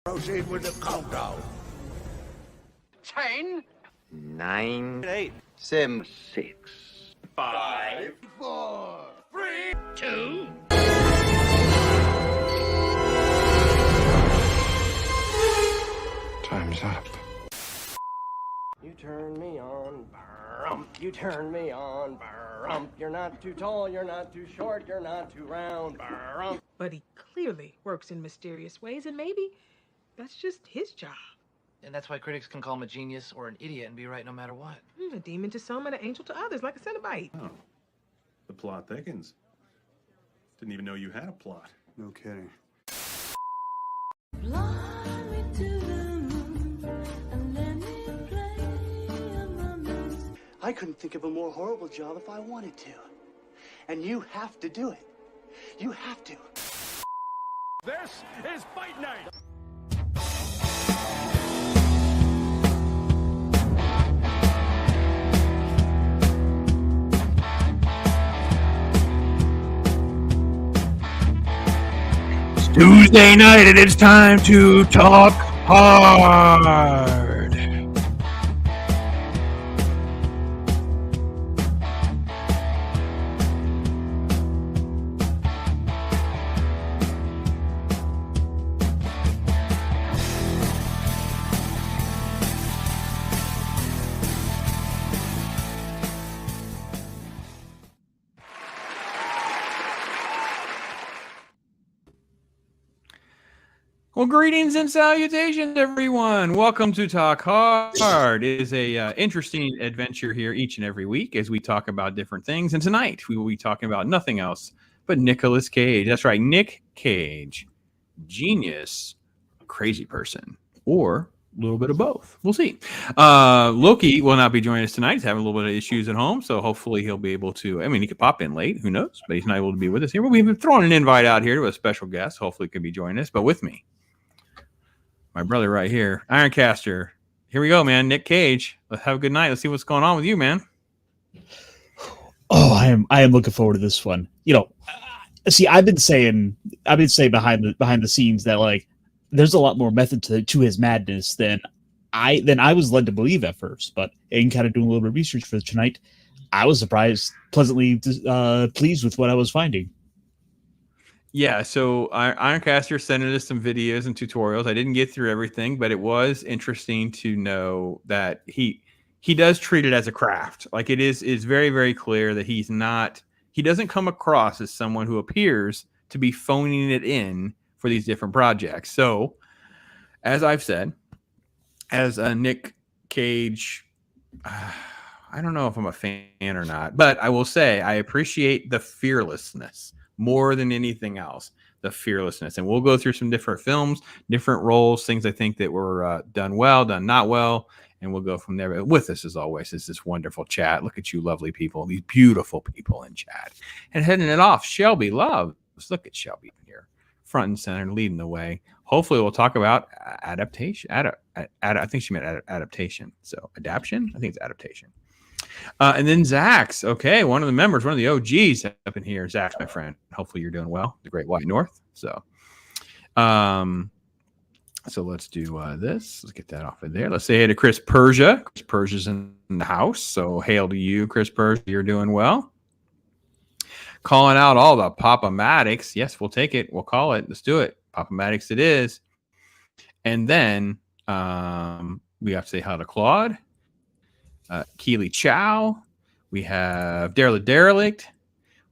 Proceed with the countdown. 10, 9, 8, 7, 6, 5, 4, 3, 2. Time's up. You turn me on, you turn me on, you're not too tall, you're not too short, you're not too round, But he clearly works in mysterious ways, and maybe that's just his job. And that's why critics can call him a genius or an idiot and be right no matter what. A demon to some and an angel to others, like a Cenobite. Oh, the plot thickens. Didn't even know you had a plot. No kidding. I couldn't think of a more horrible job if I wanted to. And you have to do it. You have to. This is Fight Night. Tuesday night, and it's time to talk hard. Well, greetings and salutations, everyone. Welcome to Talk Hard. It is a interesting adventure here each and every week as we talk about different things. And tonight we will be talking about nothing else but Nicolas Cage. That's right, Nick Cage. Genius, crazy person, or a little bit of both. We'll see. Loki will not be joining us tonight. He's having a little bit of issues at home, so hopefully he'll be able to. I mean, he could pop in late. Who knows? But he's not able to be with us here. But we've been throwing an invite out here to a special guest. Hopefully he can be joining us. But with me, my brother right here, Ironcaster. Here we go, man. Nick Cage. Let's have a good night. Let's see what's going on with you, man. Oh, I am looking forward to this one. You know, see, I've been saying behind the scenes that like there's a lot more method to his madness than I was led to believe at first. But in kind of doing a little bit of research for tonight, I was pleasantly pleased with what I was finding. Yeah, so Ironcaster sent us some videos and tutorials. I didn't get through everything, but it was interesting to know that he does treat it as a craft. Like it's very, very clear that he doesn't come across as someone who appears to be phoning it in for these different projects. So, as I've said, as a Nick Cage, I don't know if I'm a fan or not, but I will say I appreciate the fearlessness more than anything else, the fearlessness. And we'll go through some different films, different roles, things I think that were done well, done not well, and we'll go from there. But with us, as always, is this wonderful chat. Look at you lovely people, these beautiful people in chat. And heading it off, Shelby Love. Let's look at Shelby here, front and center, leading the way. Hopefully we'll talk about adaptation. I think she meant adaptation. So adaption? I think it's adaptation. And then Zach's, okay, one of the members, one of the OGs up in here. Zach, my friend. Hopefully you're doing well. The Great White North. So let's do this. Let's get that off of there. Let's say hey to Chris Persia. Chris Persia's in the house. So hail to you, Chris Persia. You're doing well. Calling out all the Pop-O-Matics. Yes, we'll take it. We'll call it. Let's do it. Pop-O-Matics it is. And then we have to say hi to Claude. Keely Chow, we have Daryl the Derelict,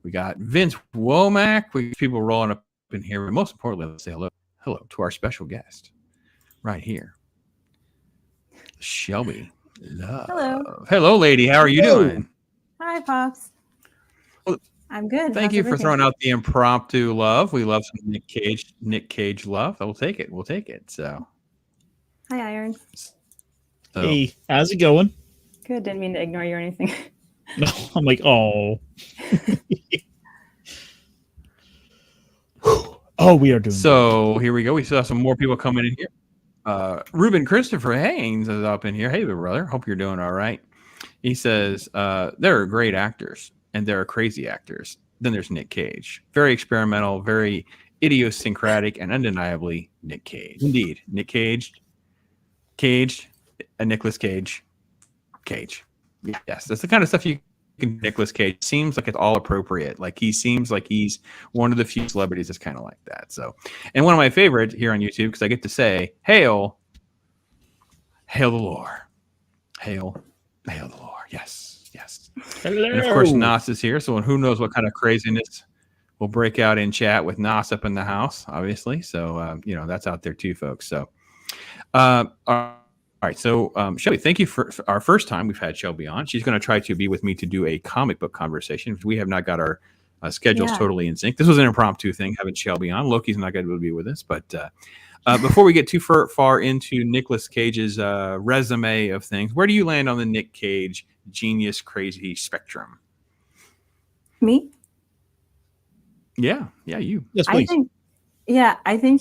we got Vince Womack, we got people rolling up in here, but most importantly, let's say hello to our special guest right here, Shelby Love. Hello, lady. How are you doing? Hi, Pops. Well, I'm good. Thank you for throwing out the impromptu love. We love some Nick Cage love. We'll take it. So, hi, Iron. So, hey, how's it going? Good. Didn't mean to ignore you or anything. No, I'm like, oh. Oh, we are doing so good. Here we go. We still have some more people coming in here. Ruben Christopher Haynes is up in here. Hey, brother. Hope you're doing all right. He says, there are great actors and there are crazy actors. Then there's Nick Cage. Very experimental, very idiosyncratic, and undeniably Nick Cage. Indeed, Nick Cage, a Nicolas Cage. Yes, that's the kind of stuff you can. Nicolas Cage seems like it's all appropriate. Like he seems like he's one of the few celebrities that's kind of like that. So, and one of my favorite here on YouTube because I get to say, "Hail the lore, hail the lore." Yes. Hello. And of course, Nas is here. So who knows what kind of craziness will break out in chat with Nas up in the house, obviously. So that's out there too, folks. So, all right. So, Shelby, thank you for our first time we've had Shelby on. She's going to try to be with me to do a comic book conversation. We have not got our schedules totally in sync. This was an impromptu thing, having Shelby on. Loki's not going to be with us. But before we get too far into Nicolas Cage's resume of things, where do you land on the Nick Cage genius crazy spectrum? Me? Yeah, you. Yes, please. I think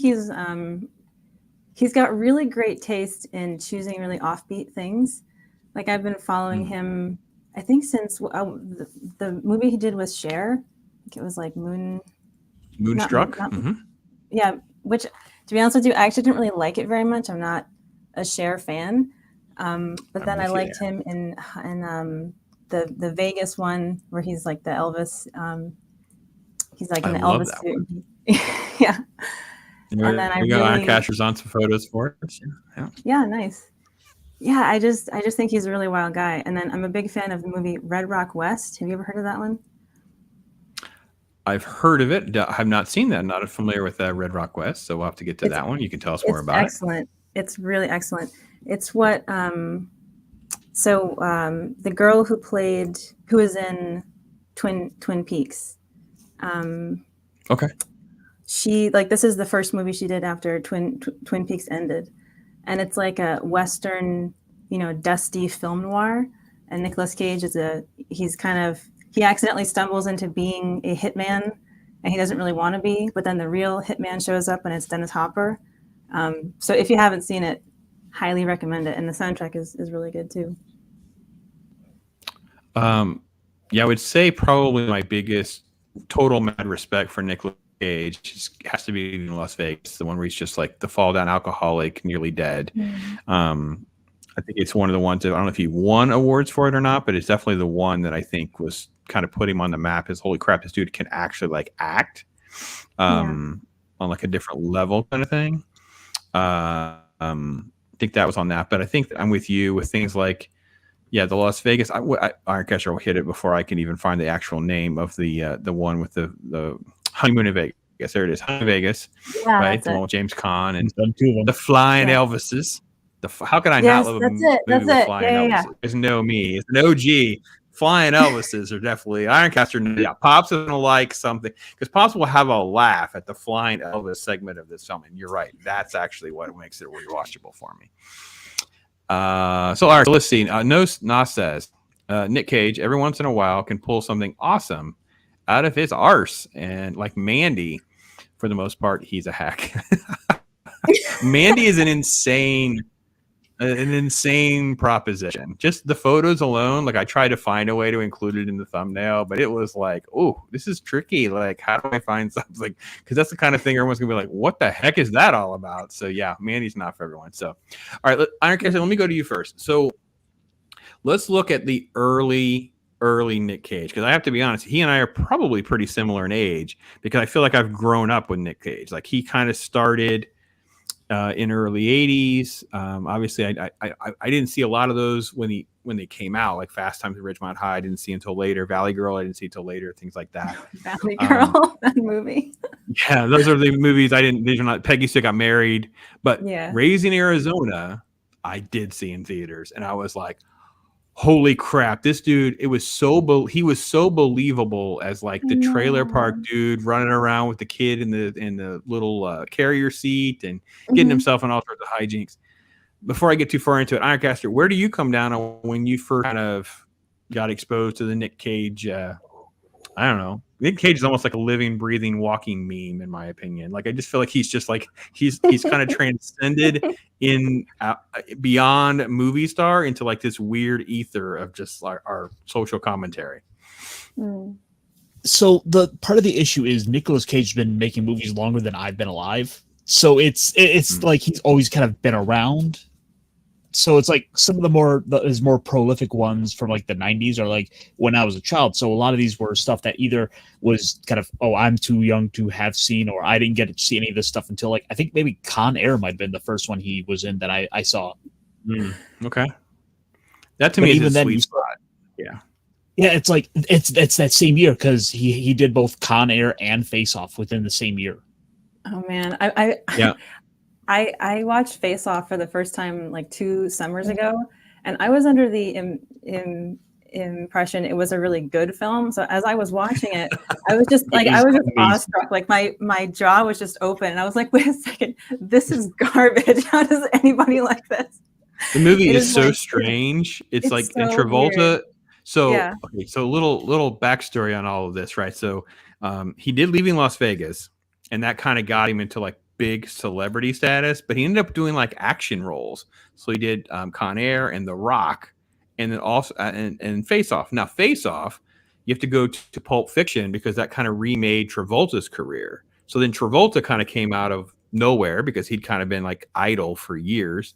he's got really great taste in choosing really offbeat things. Like I've been following him, I think since the movie he did with Cher. I think it was like Moonstruck. Yeah, which to be honest with you, I actually didn't really like it very much. I'm not a Cher fan, but then I liked him in the Vegas one where he's like the Elvis. He's like in the Elvis suit. Yeah. And then we got Ironcasters on some photos for us. Yeah, nice. Yeah, I just think he's a really wild guy. And then I'm a big fan of the movie Red Rock West. Have you ever heard of that one? I've heard of it. I have not seen that. I'm not familiar with Red Rock West, so we'll have to get to that one. You can tell us more about it. It's really excellent. It's what the girl who was in Twin Peaks. Okay. She this is the first movie she did after Twin Peaks ended, and it's like a Western, dusty film noir. And Nicolas Cage he accidentally stumbles into being a hitman, and he doesn't really want to be. But then the real hitman shows up, and it's Dennis Hopper. So if you haven't seen it, highly recommend it. And the soundtrack is really good too. I would say probably my biggest total mad respect for Nicolas Cage just has to be in Las Vegas, the one where he's just like the fall down alcoholic, nearly dead. I think it's one of the ones that I don't know if he won awards for it or not, but it's definitely the one that I think was kind of put him on the map. As holy crap, this dude can actually act on a different level kind of thing. I think that was on that, but I think I'm with you with things like the Las Vegas. Ironcaster will hit it before I can even find the actual name of the one with the honeymoon in Vegas. There it is, Honeymoon in Vegas, right? The one with James Caan and the Flying Elvises. How can I not love a movie with Flying Elvises? There's no me. It's an OG. Flying Elvises are definitely Ironcaster. Yeah, Pops is gonna like something because Pops will have a laugh at the Flying Elvis segment of this film, and you're right. That's actually what makes it rewatchable for me. So all right, so let's see. Nas says Nick Cage every once in a while can pull something awesome out of his arse, and like Mandy, for the most part, he's a hack. Mandy is an insane proposition. Just the photos alone, I tried to find a way to include it in the thumbnail, but it was like, oh, this is tricky. How do I find something? Because that's the kind of thing everyone's gonna be like, what the heck is that all about? So yeah, Mandy's not for everyone. So all right, Ironcaster, let me go to you first. So let's look at the early Nick Cage, because I have to be honest, he and I are probably pretty similar in age, because I feel like I've grown up with Nick Cage. He kind of started in early 80s. Obviously, I didn't see a lot of those when they came out, like Fast Times at Ridgemont High. I didn't see until later. Valley Girl, I didn't see until later. Things like that. Valley Girl, that movie. Yeah, those are the movies I didn't. These are not. Peggy Sue Got Married, but Raising Arizona, I did see in theaters, and I was like, holy crap, this dude, he was so believable as the trailer park dude running around with the kid in the little carrier seat and getting himself in all sorts of hijinks. Before I get too far into it, Ironcaster, where do you come down on when you first kind of got exposed to the Nick Cage? I don't know. Nick Cage is almost like a living, breathing, walking meme, in my opinion. I just feel like he's just he's kind of transcended in beyond movie star into this weird ether of just our social commentary. So the part of the issue is Nicolas Cage has been making movies longer than I've been alive. So it's like he's always kind of been around. So it's like some of his more prolific ones from like the 90s are like when I was a child. So a lot of these were stuff that either was kind of, oh, I'm too young to have seen, or I didn't get to see any of this stuff until like I think maybe Con Air might have been the first one he was in that I saw. Okay. That to me is a sweet spot. Yeah. Yeah, it's like it's that same year because he did both Con Air and Face Off within the same year. Oh man, Yeah. I watched Face Off for the first time like 2 summers ago, and I was under the impression it was a really good film. So as I was watching it, I was just like, I was just awestruck. Like my jaw was just open, and I was like, wait a second, this is garbage. How does anybody like this? The movie It is so like, strange. It's like so in Travolta. weird. So Yeah. okay, so little backstory on all of this, right? So he did Leaving Las Vegas, and that kind of got him into like big celebrity status, but he ended up doing like action roles. So he did Con Air and The Rock, and then also and Face Off. Now Face Off, you have to go to Pulp Fiction because that kind of remade Travolta's career. So then Travolta kind of came out of nowhere because he'd kind of been like idle for years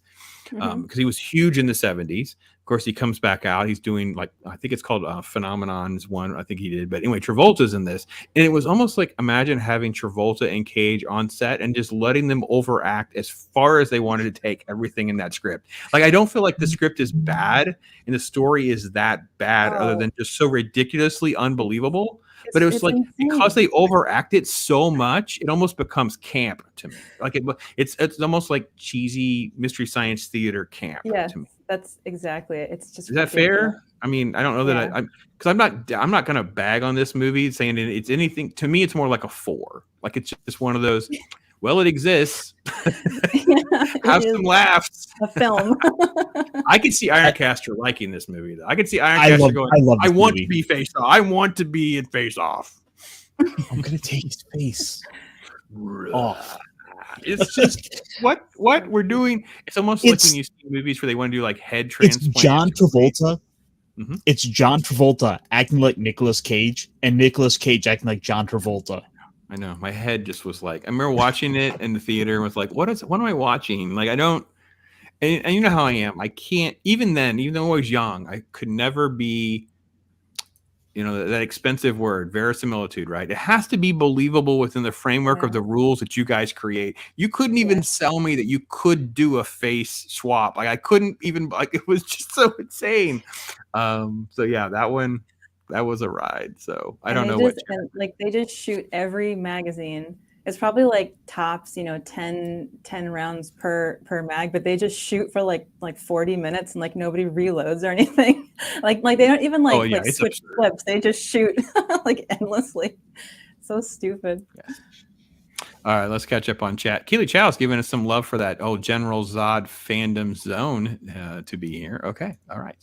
because he was huge in the 70s. Of course, he comes back out. He's doing like, I think it's called Phenomenon's one. I think he did. But anyway, Travolta's in this. And it was almost like, imagine having Travolta and Cage on set and just letting them overact as far as they wanted to take everything in that script. Like, I don't feel like the script is bad and the story is that bad other than just so ridiculously unbelievable. But it was like, insane. Because they overact it so much, it almost becomes camp to me. Like it's almost like cheesy Mystery Science Theater camp to me. That's exactly it. It's just, is that fair? I mean, I don't know that I'm because I'm not gonna bag on this movie saying it's anything. To me, it's more like a 4. Like it's just one of those. Well, it exists. Have some laughs. A film. I could see Ironcaster liking this movie, though. I could see Ironcaster going, I want to be Face Off. I want to be in Face Off. I'm going to take his face off. It's just what we're doing. It's almost like when you see movies where they want to do like head transplants. It's John Travolta. It's John Travolta acting like Nicolas Cage and Nicolas Cage acting like John Travolta. I know. My head just was like, I remember watching it in the theater and was like, what am I watching? Like, I don't, and you know how I am. I can't, even then, even though I was young, I could never be, that expensive word, verisimilitude, right? It has to be believable within the framework of the rules that you guys create. You couldn't even sell me that you could do a face swap. Like, I couldn't even, like, it was just so insane. So yeah, that one. That was a ride. So I don't know what. And like they just shoot every magazine. It's probably like tops, 10 rounds per mag, but they just shoot for like 40 minutes and like nobody reloads or anything. like they don't even switch clips. They just shoot like endlessly. So stupid. Yeah. All right, let's catch up on chat. Keely Chow's giving us some love for that General Zod fandom zone to be here. Okay. All right.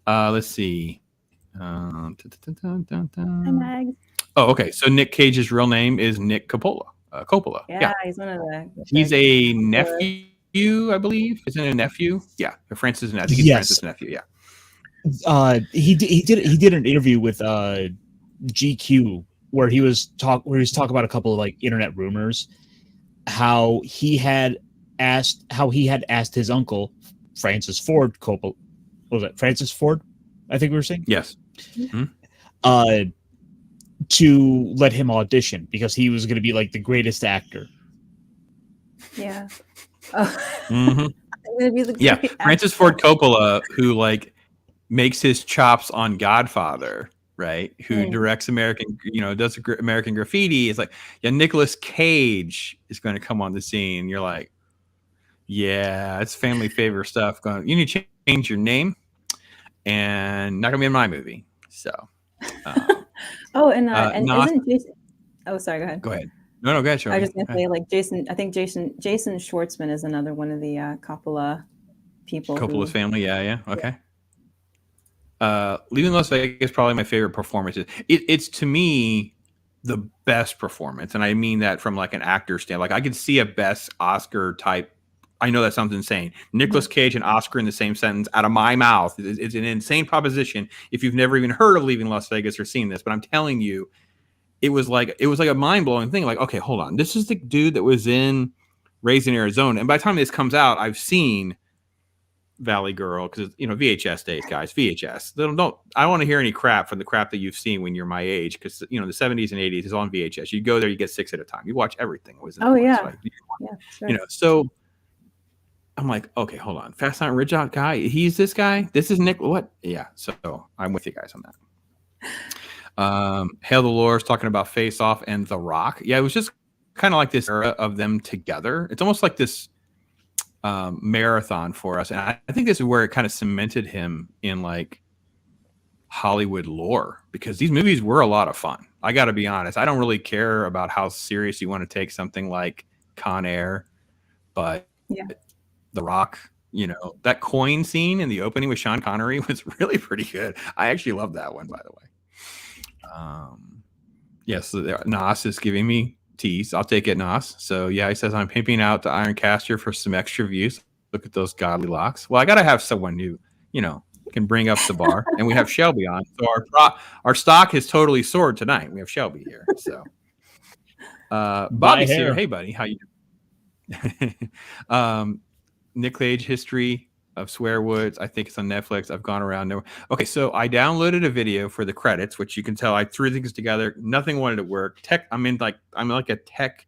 Let's see. Oh, okay. So Nick Cage's real name is Nick Coppola. Coppola. Yeah, he's one of the. He's a nephew, I believe. Isn't it a nephew? Yeah, Francis. I think he's Francis' nephew. Yeah. He did an interview with GQ where he was talking about a couple of like internet rumors, how he had asked his uncle Francis Ford Coppola. What was it Francis Ford? I think we were saying yes. To let him audition because he was going to be like the greatest actor. Yeah. Francis Ford Coppola, who like makes his chops on Godfather, right? Who directs does American Graffiti. It's like, Nicolas Cage is going to come on the scene. You're like, yeah, it's family favor stuff. You need to change your name. And not gonna be in my movie. So, isn't Jason? Oh, sorry. Go ahead. Go ahead. No, go ahead. I was just gonna say, like Jason. I think Jason Schwartzman is another one of the Coppola people. Coppola's family. Yeah. Okay. Leaving Las Vegas is probably my favorite performance. It's to me the best performance, and I mean that from like an actor standpoint. Like I could see a best Oscar type I know that sounds insane. Nicolas Cage and Oscar in the same sentence out of my mouth. It's an insane proposition if you've never even heard of Leaving Las Vegas or seen this. But I'm telling you, it was like a mind-blowing thing. Like, okay, hold on. This is the dude that was in Raising Arizona. And by the time this comes out, I've seen Valley Girl, because VHS days, guys. VHS. I don't want to hear any crap from the crap that you've seen when you're my age, because the 70s and 80s is on VHS. You go there, you get 6 at a time. You watch everything. So I'm like, okay, hold on. Fast Mountain Ridge Out guy. He's this guy. This is Nick. What? Yeah. So I'm with you guys on that. Hail the Lores talking about Face Off and The Rock. Yeah, it was just kind of like this era of them together. It's almost like this marathon for us, and I think this is where it kind of cemented him in like Hollywood lore, because these movies were a lot of fun. I got to be honest. I don't really care about how serious you want to take something like Con Air, but The Rock, that coin scene in the opening with Sean Connery was really pretty good. I actually love that one, by the way. Yes, Nas is giving me tease. I'll take it, Nas. So yeah, he says I'm pimping out the Ironcaster for some extra views. Look at those godly locks. Well, I gotta have someone who, can bring up the bar, and we have Shelby on. So our stock has totally soared tonight. We have Shelby here. So Bobby's here. Hey, buddy, how you doing? Nick Cage History of Swearwoods. I think it's on Netflix. I've gone around nowhere. Okay, so I downloaded a video for the credits, which you can tell I threw things together. Nothing wanted to work. I'm like a tech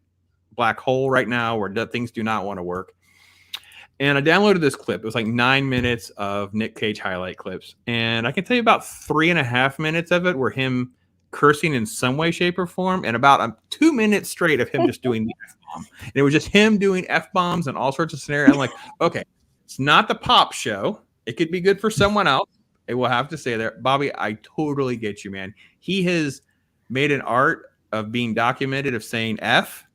black hole right now where things do not want to work. And I downloaded this clip. It was like 9 minutes of Nick Cage highlight clips. And I can tell you about 3.5 minutes of it were him cursing in some way, shape, or form, and about 2 minutes straight of him just doing the F-bomb. And it was just him doing F-bombs and all sorts of scenarios. I'm like, okay, it's not the pop show. It could be good for someone else. It will have to stay there. Bobby, I totally get you, man. He has made an art of being documented, of saying F.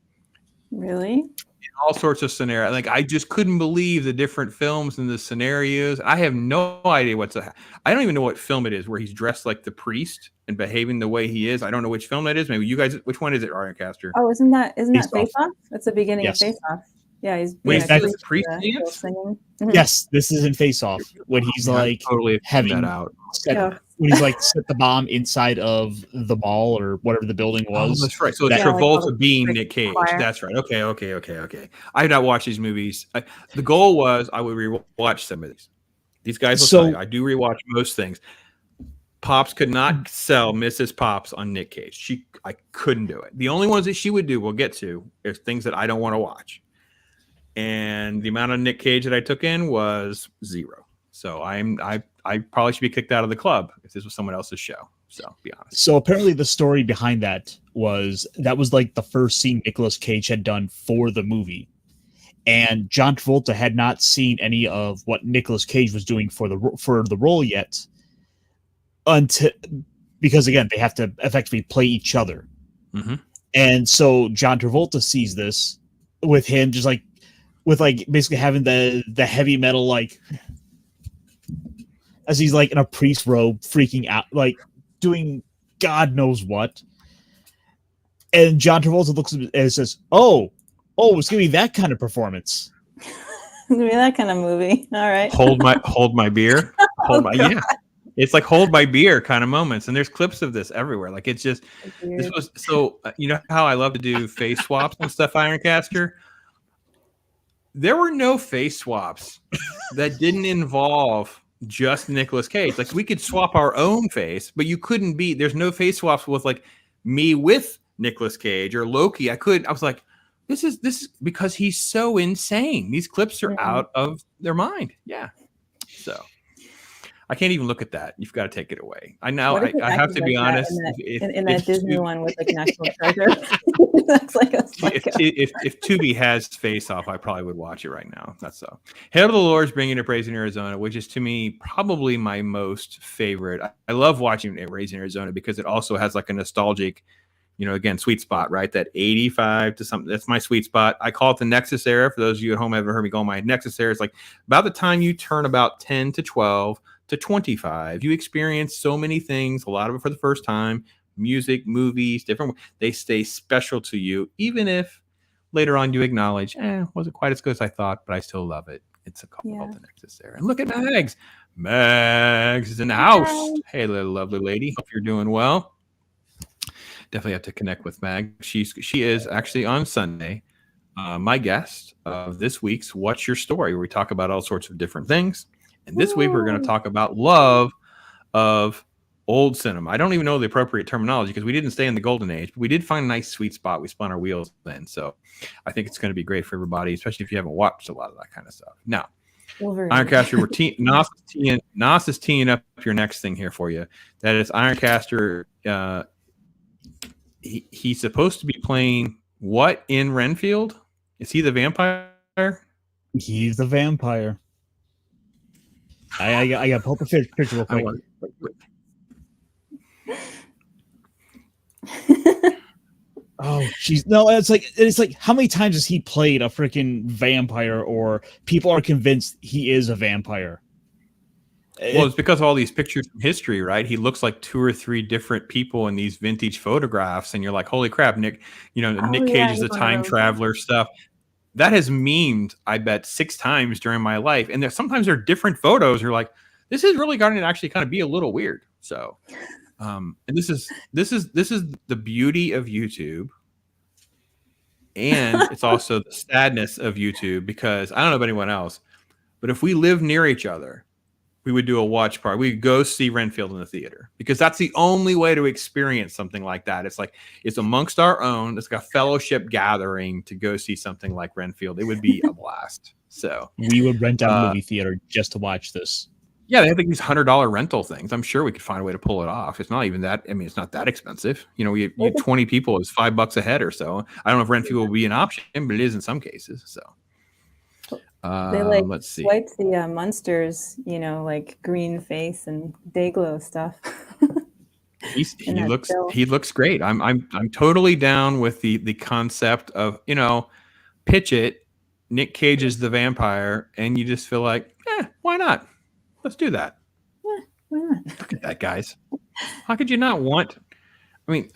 Really? In all sorts of scenarios. Like, I just couldn't believe the different films and the scenarios. I have no idea I don't even know what film it is where he's dressed like the priest and behaving the way he is. I don't know which film that is. Maybe you guys, which one is it, Ironcaster? Oh, isn't that Face Off? That's the beginning of Face Off. Yeah, he's being a priest. Yes, this is in Face Off when he's totally having that out. When he's like set the bomb inside of the mall or whatever the building was. Oh, that's right. So it's Travolta being Nick Cage. That's right. Okay. I have not watched these movies. The goal was I would rewatch some of these. These guys will tell you, I do rewatch most things. Pops could not sell Mrs. Pops on Nick Cage. I couldn't do it. The only ones that she would do, we'll get to, is things that I don't want to watch. And the amount of Nick Cage that I took in was 0. So I probably should be kicked out of the club if this was someone else's show. So be honest. So apparently the story behind that was like the first scene Nicolas Cage had done for the movie. And John Travolta had not seen any of what Nicolas Cage was doing for the role yet, because again, they have to effectively play each other. Mm-hmm. And so John Travolta sees this with him just like, with like basically having the heavy metal, like, as he's like in a priest robe freaking out, like doing God knows what. And John Travolta looks at it and says, oh, it's gonna be that kind of performance. It's gonna be that kind of movie. All right. Hold my beer. Yeah. It's like hold my beer kind of moments. And there's clips of this everywhere. Like, it's just, this was so, you know how I love to do face swaps and stuff, Ironcaster? There were no face swaps that didn't involve just Nicolas Cage. Like, we could swap our own face, but you couldn't there's no face swaps with like me with Nicolas Cage or Loki. I was like, this is because he's so insane. These clips are out of their mind. Yeah. So I can't even look at that. You've got to take it away. I know. I have to be honest. In that Disney one with like National Treasure, that's like a if Tubi has Face Off, I probably would watch it right now. That's so. Hail to the Lords bringing up Raising Arizona, which is to me probably my most favorite. I love watching Raising Arizona because it also has like a nostalgic, again, sweet spot, right? That 85 to something. That's my sweet spot. I call it the Nexus era. For those of you at home who haven't heard me go, my Nexus era is like about the time you turn about 10 to 12 to 25. You experience so many things, a lot of it for the first time. Music, movies, different. They stay special to you, even if later on you acknowledge, wasn't quite as good as I thought, but I still love it. It's a cult the Nexus there. And look at Mags. Mags is in the house. Hey, little lovely lady. Hope you're doing well. Definitely have to connect with Mag. She is actually on Sunday my guest of this week's What's Your Story, where we talk about all sorts of different things. And this week we're going to talk about love of old cinema. I don't even know the appropriate terminology because we didn't stay in the golden age, but we did find a nice sweet spot. We spun our wheels in. So I think it's going to be great for everybody, especially if you haven't watched a lot of that kind of stuff. Now, Ironcaster, Nos is teeing up your next thing here for you. That is Ironcaster. He's supposed to be playing what in Renfield? Is he the vampire? He's the vampire. I got to pull up a picture real quick. Oh, it's like how many times has he played a freaking vampire, or people are convinced he is a vampire? Well, it's because of all these pictures from history, right? He looks like 2 or 3 different people in these vintage photographs, and you're like, holy crap, Nick! Nick Cage is a time traveler stuff. That has memed, I bet, 6 times during my life, and sometimes there are different photos. You're like, this is really going to actually kind of be a little weird. So, and this is the beauty of YouTube, and it's also the sadness of YouTube, because I don't know about anyone else, but if we live near each other, we would do a watch party. We'd go see Renfield in the theater, because that's the only way to experience something like that. It's like, it's amongst our own. It's like a fellowship gathering to go see something like Renfield. It would be a blast. So we would rent out a movie theater just to watch this. Yeah, they have like these $100 rental things. I'm sure we could find a way to pull it off. It's not even that. I mean, it's not that expensive. You 20 people is $5 a head or so. I don't know if Renfield will be an option, but it is in some cases. So. They let's see. Wiped the Munsters, like green face and Dayglow stuff. he looks great. I'm totally down with the concept of pitch it. Nick Cage is the vampire, and you just feel like, why not? Let's do that. Yeah, why not? Look at that, guys. How could you not want? I mean,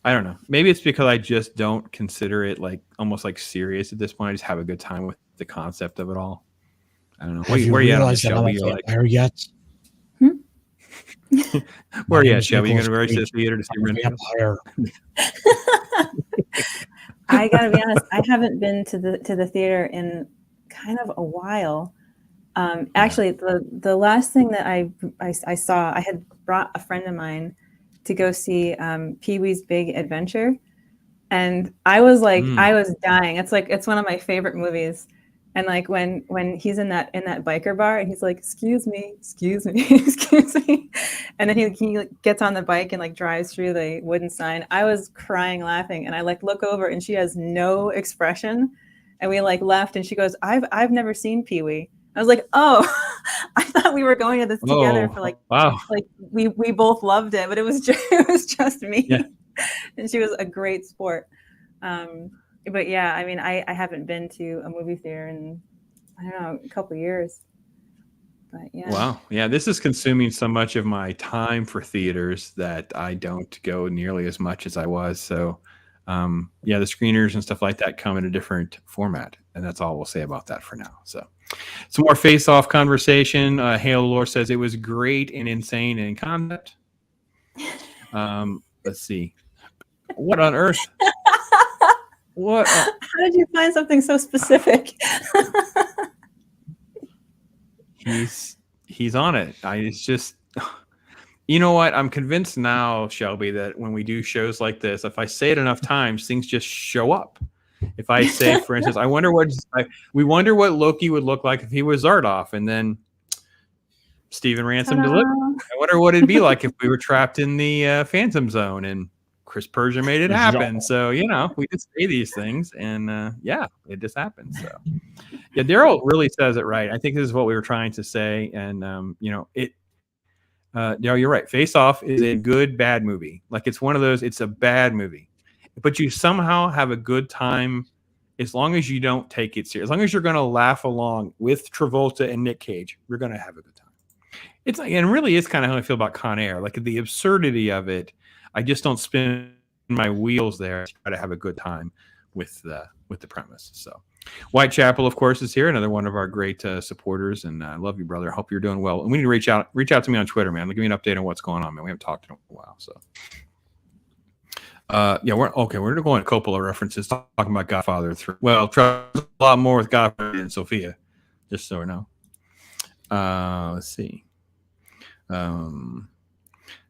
I don't know. Maybe it's because I just don't consider it like almost like serious at this point. I just have a good time with the concept of it all. I don't know. Where are you at on the show? Yet? Where are you at, Shelby? You going to rush to the theater to see Renfield? I gotta be honest. I haven't been to the theater in kind of a while. Actually, the last thing that I saw, I had brought a friend of mine to go see Pee-wee's Big Adventure, and I was like, I was dying. It's one of my favorite movies, and like when he's in that biker bar and he's like, excuse me, excuse me, and then he gets on the bike and like drives through the wooden sign. I was crying laughing, and I like look over and she has no expression, and we like left, and she goes, I've never seen Pee-wee. I was like, oh, I thought we were going to this together for like, wow. Like we both loved it, but it was just me. Yeah. And she was a great sport. But yeah, I mean, I haven't been to a movie theater in, I don't know, a couple of years. But yeah. Wow. Yeah, this is consuming so much of my time for theaters that I don't go nearly as much as I was. So yeah, the screeners and stuff like that come in a different format, and that's all we'll say about that for now. So some more face-off conversation. Hale Lore says it was great and insane in concept. Let's see. What on earth? What? How did you find something so specific? He's on it. It's just, you know what? I'm convinced now, Shelby, that when we do shows like this, if I say it enough times, things just show up. If I say, for instance, we wonder what Loki would look like if he was Zardoff, and then Stephen Ransom delivered. I wonder what it'd be like if we were trapped in the Phantom Zone, and Chris Persia made it happen. So we just say these things, and yeah, it just happens. So yeah, Daryl really says it right. I think this is what we were trying to say, and Daryl, you're right. Face Off is a good bad movie. Like, it's one of those. It's a bad movie, but you somehow have a good time as long as you don't take it serious. As long as you're going to laugh along with Travolta and Nick Cage, you're going to have a good time. It's like, and really is kind of how I feel about Con Air. Like, the absurdity of it, I just don't spin my wheels there to try to have a good time. with the premise. So Whitechapel, of course, is here, another one of our great supporters, and I love you, brother. I hope you're doing well. And we need to reach out to me on Twitter, man. Give me an update on what's going on, man. We haven't talked in a while, so. Yeah, we're going to Coppola references, talking about Godfather 3. Well, a lot more with Godfather than Sophia, just so we know. Let's see.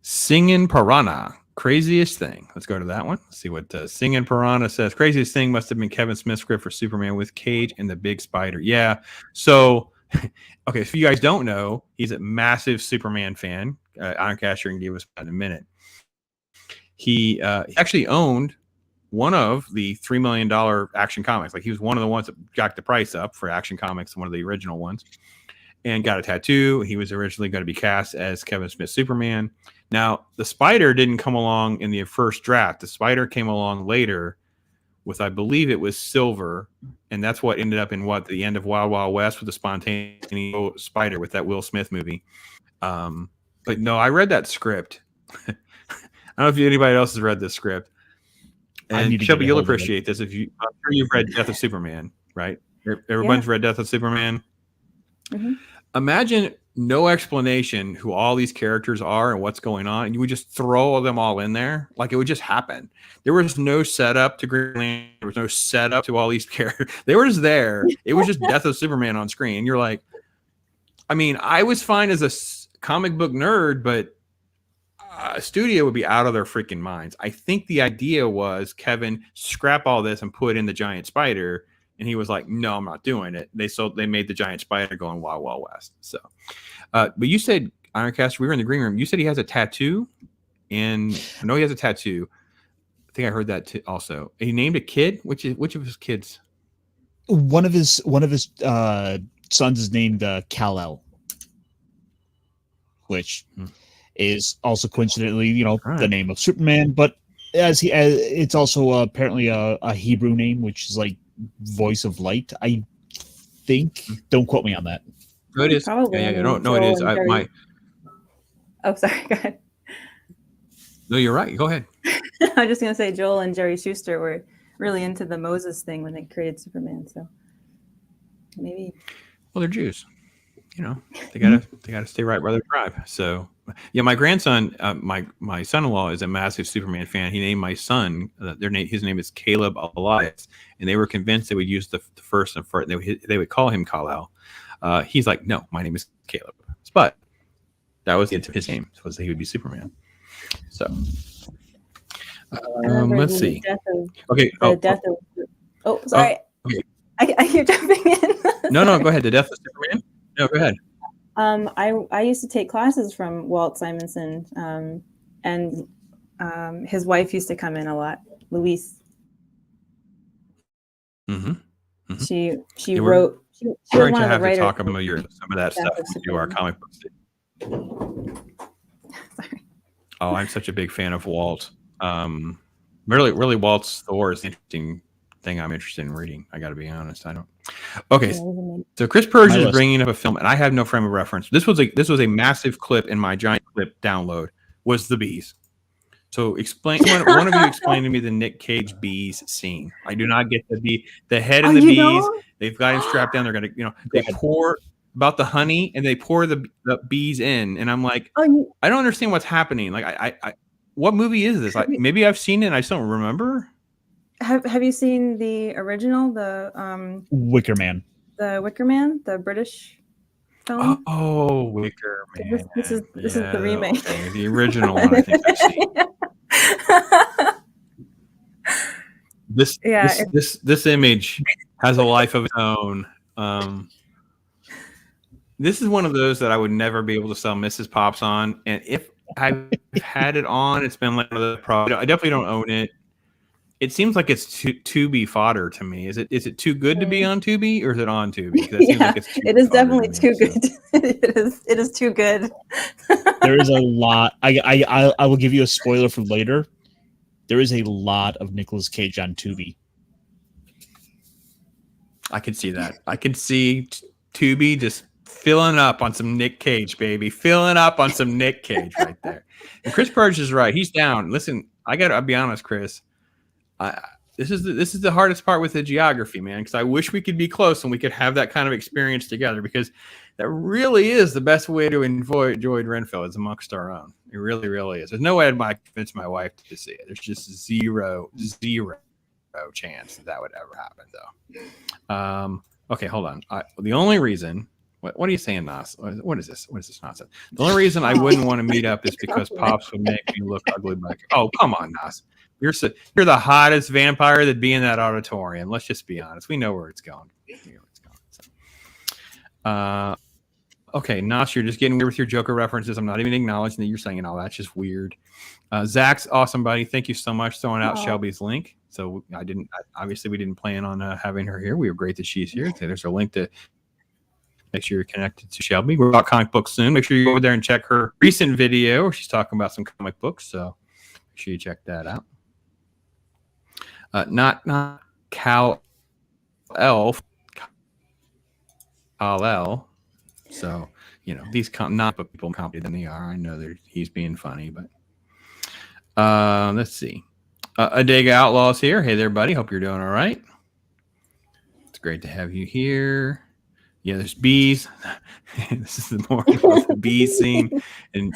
Singin' Piranha, craziest thing. Let's go to that one. Let's see what Singin' Piranha says. Craziest thing must have been Kevin Smith's script for Superman with Cage and the Big Spider. Yeah. So, okay, if you guys don't know, he's a massive Superman fan. Ironcaster can give us that in a minute. He actually owned one of the $3 million Action Comics. Like, he was one of the ones that jacked the price up for Action Comics, one of the original ones, and got a tattoo. He was originally going to be cast as Kevin Smith's Superman. Now, the Spider didn't come along in the first draft. The Spider came along later with, I believe it was Silver, and that's what ended up in the end of Wild Wild West with the spontaneous Spider with that Will Smith movie. But no, I read that script. I don't know if anybody else has read this script. And Shelby, you'll appreciate this. I'm sure you've read Death of Superman, right? Everyone's read Death of Superman. Mm-hmm. Imagine no explanation who all these characters are and what's going on, and you would just throw them all in there. Like, it would just happen. There was no setup to Green Lantern. There was no setup to all these characters. They were just there. It was just Death of Superman on screen. And you're like, I mean, I was fine as a comic book nerd, but a studio would be out of their freaking minds. I think the idea was, Kevin, scrap all this and put in the giant spider. And he was like, no, I'm not doing it. They made the giant spider going Wild Wild West. So, but you said, Ironcaster, we were in the green room. You said he has a tattoo, and I know he has a tattoo. I think I heard that also. He named a kid. Which of his kids? One of his sons is named Kal-El, which is also coincidentally, the name of Superman. But it's also apparently a Hebrew name, which is like Voice of Light, I think. Don't quote me on that. No, it is. Probably. Yeah, no, it is. Oh, sorry. Go ahead. No, you're right. Go ahead. I was just gonna say Joel and Jerry Schuster were really into the Moses thing when they created Superman. So maybe. Well, they're Jews. They gotta stay right by their tribe. So yeah, my grandson, my son-in-law is a massive Superman fan. He named my son his name is Caleb Elias, and they were convinced they would use the first and first. They would call him Kal-El. He's like, no, my name is Caleb. But that was his name, was that he would be Superman. So let's see. Sorry. Okay. I keep jumping in. No, go ahead. The Death of Superman. No, go ahead. I used to take classes from Walt Simonson, and his wife used to come in a lot, Louise. Mm-hmm. Mm-hmm. She wrote. She was going one to of have the to talk writers about some of that stuff when we do our comic books. Sorry. Oh, I'm such a big fan of Walt. Really, Walt's Thor is an interesting thing I'm interested in reading. I got to be honest. I don't. Okay, so Chris Purge is bringing up a film, and I have no frame of reference. This was a massive clip in my giant clip download. Was the bees? So explain. One of you explain to me the Nick Cage bees scene. I do not get the head and the bees. They've got him strapped down. They're gonna, they pour about the honey and they pour the bees in, and I'm like, I don't understand what's happening. Like, I what movie is this? Maybe I've seen it and I just don't remember. Have you seen the original, the Wicker Man? The Wicker Man, the British film. Oh, Wicker Man. This is the remake. Okay. The original one, I think I've seen. This image has a life of its own. This is one of those that I would never be able to sell Mrs. Pops on, and if I've had it on, it's been like one of the problems. I definitely don't own it. It seems like it's Tubi fodder to me. Is it too good to be on Tubi, or is it on Tubi? It is definitely too good. It is too good. There is a lot. I will give you a spoiler for later. There is a lot of Nicolas Cage on Tubi. I can see that. I can see Tubi just filling up on some Nick Cage, baby. Filling up on some Nick Cage right there. And Chris Purge is right. He's down. Listen, I'll be honest, Chris. this is the hardest part with the geography, man, because I wish we could be close and we could have that kind of experience together, because that really is the best way to enjoy Renfield is amongst our own. It really, really is. There's no way I'd convince my wife to see it. There's just zero chance that would ever happen, though. Okay, hold on. The only reason, what are you saying, Nas? What is this? What is this nonsense? The only reason I wouldn't want to meet up is because Pops would make me look ugly. Oh, come on, Nas. You're the hottest vampire that'd be in that auditorium. Let's just be honest. We know where it's going. Okay, Nas, you're just getting weird with your Joker references. I'm not even acknowledging that you're saying all that. It's just weird. Zach's awesome, buddy. Thank you so much throwing out Shelby's link. So obviously we didn't plan on having her here. We were great that she's here. So there's a link to make sure you're connected to Shelby. We're about comic books soon. Make sure you go over there and check her recent video where she's talking about some comic books. So make sure you check that out. Not Cal Elf. Kal-El. So, these not but people comedy than they are. I know that he's being funny, but let's see. Adega Outlaw's here. Hey there, buddy. Hope you're doing all right. It's great to have you here. Yeah, there's bees. This is the morning of the bee scene. And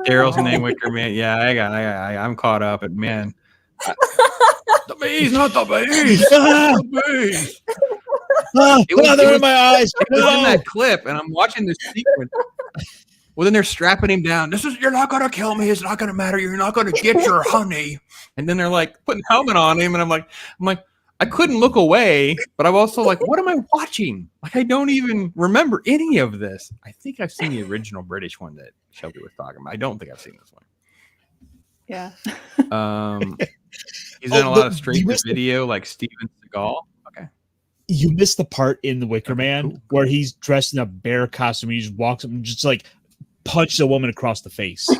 Daryl's name Wicker Man. Yeah, I'm caught up, but man. The bees, not the bees. The bees. They're in my eyes. It was in that clip, and I'm watching this sequence. Well, then they're strapping him down. You're not going to kill me. It's not going to matter. You're not going to get your honey. And then they're like putting helmet on him, and I'm like, I couldn't look away, but I'm also like, what am I watching? Like, I don't even remember any of this. I think I've seen the original British one that Shelby was talking about. I don't think I've seen this one. Yeah. He's in a lot of straight video, like Steven Seagal. Okay. You missed the part in The Wicker Man where he's dressed in a bear costume. He just walks up and just like punches a woman across the face.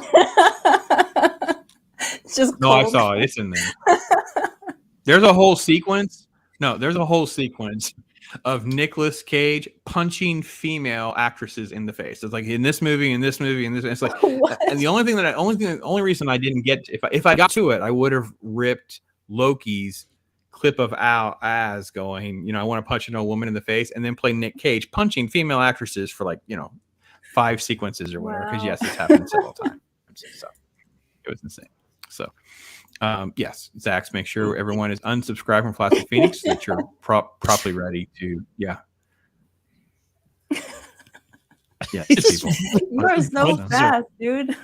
No, I saw it. It's in there. There's a whole sequence. No, there's a whole sequence of Nicolas Cage punching female actresses in the face. It's like in this movie, in this movie, in this. It's like, and the only reason I didn't get if I got to it, I would have ripped Loki's clip of Al as going, I want to punch a woman in the face, and then play Nick Cage punching female actresses for 5 sequences or whatever. Because yes, it's happened several times. So it was insane. So. Yes, Zach's, make sure everyone is unsubscribed from Plastic Phoenix so that you're properly ready to, yeah. People. You are so fast, dude.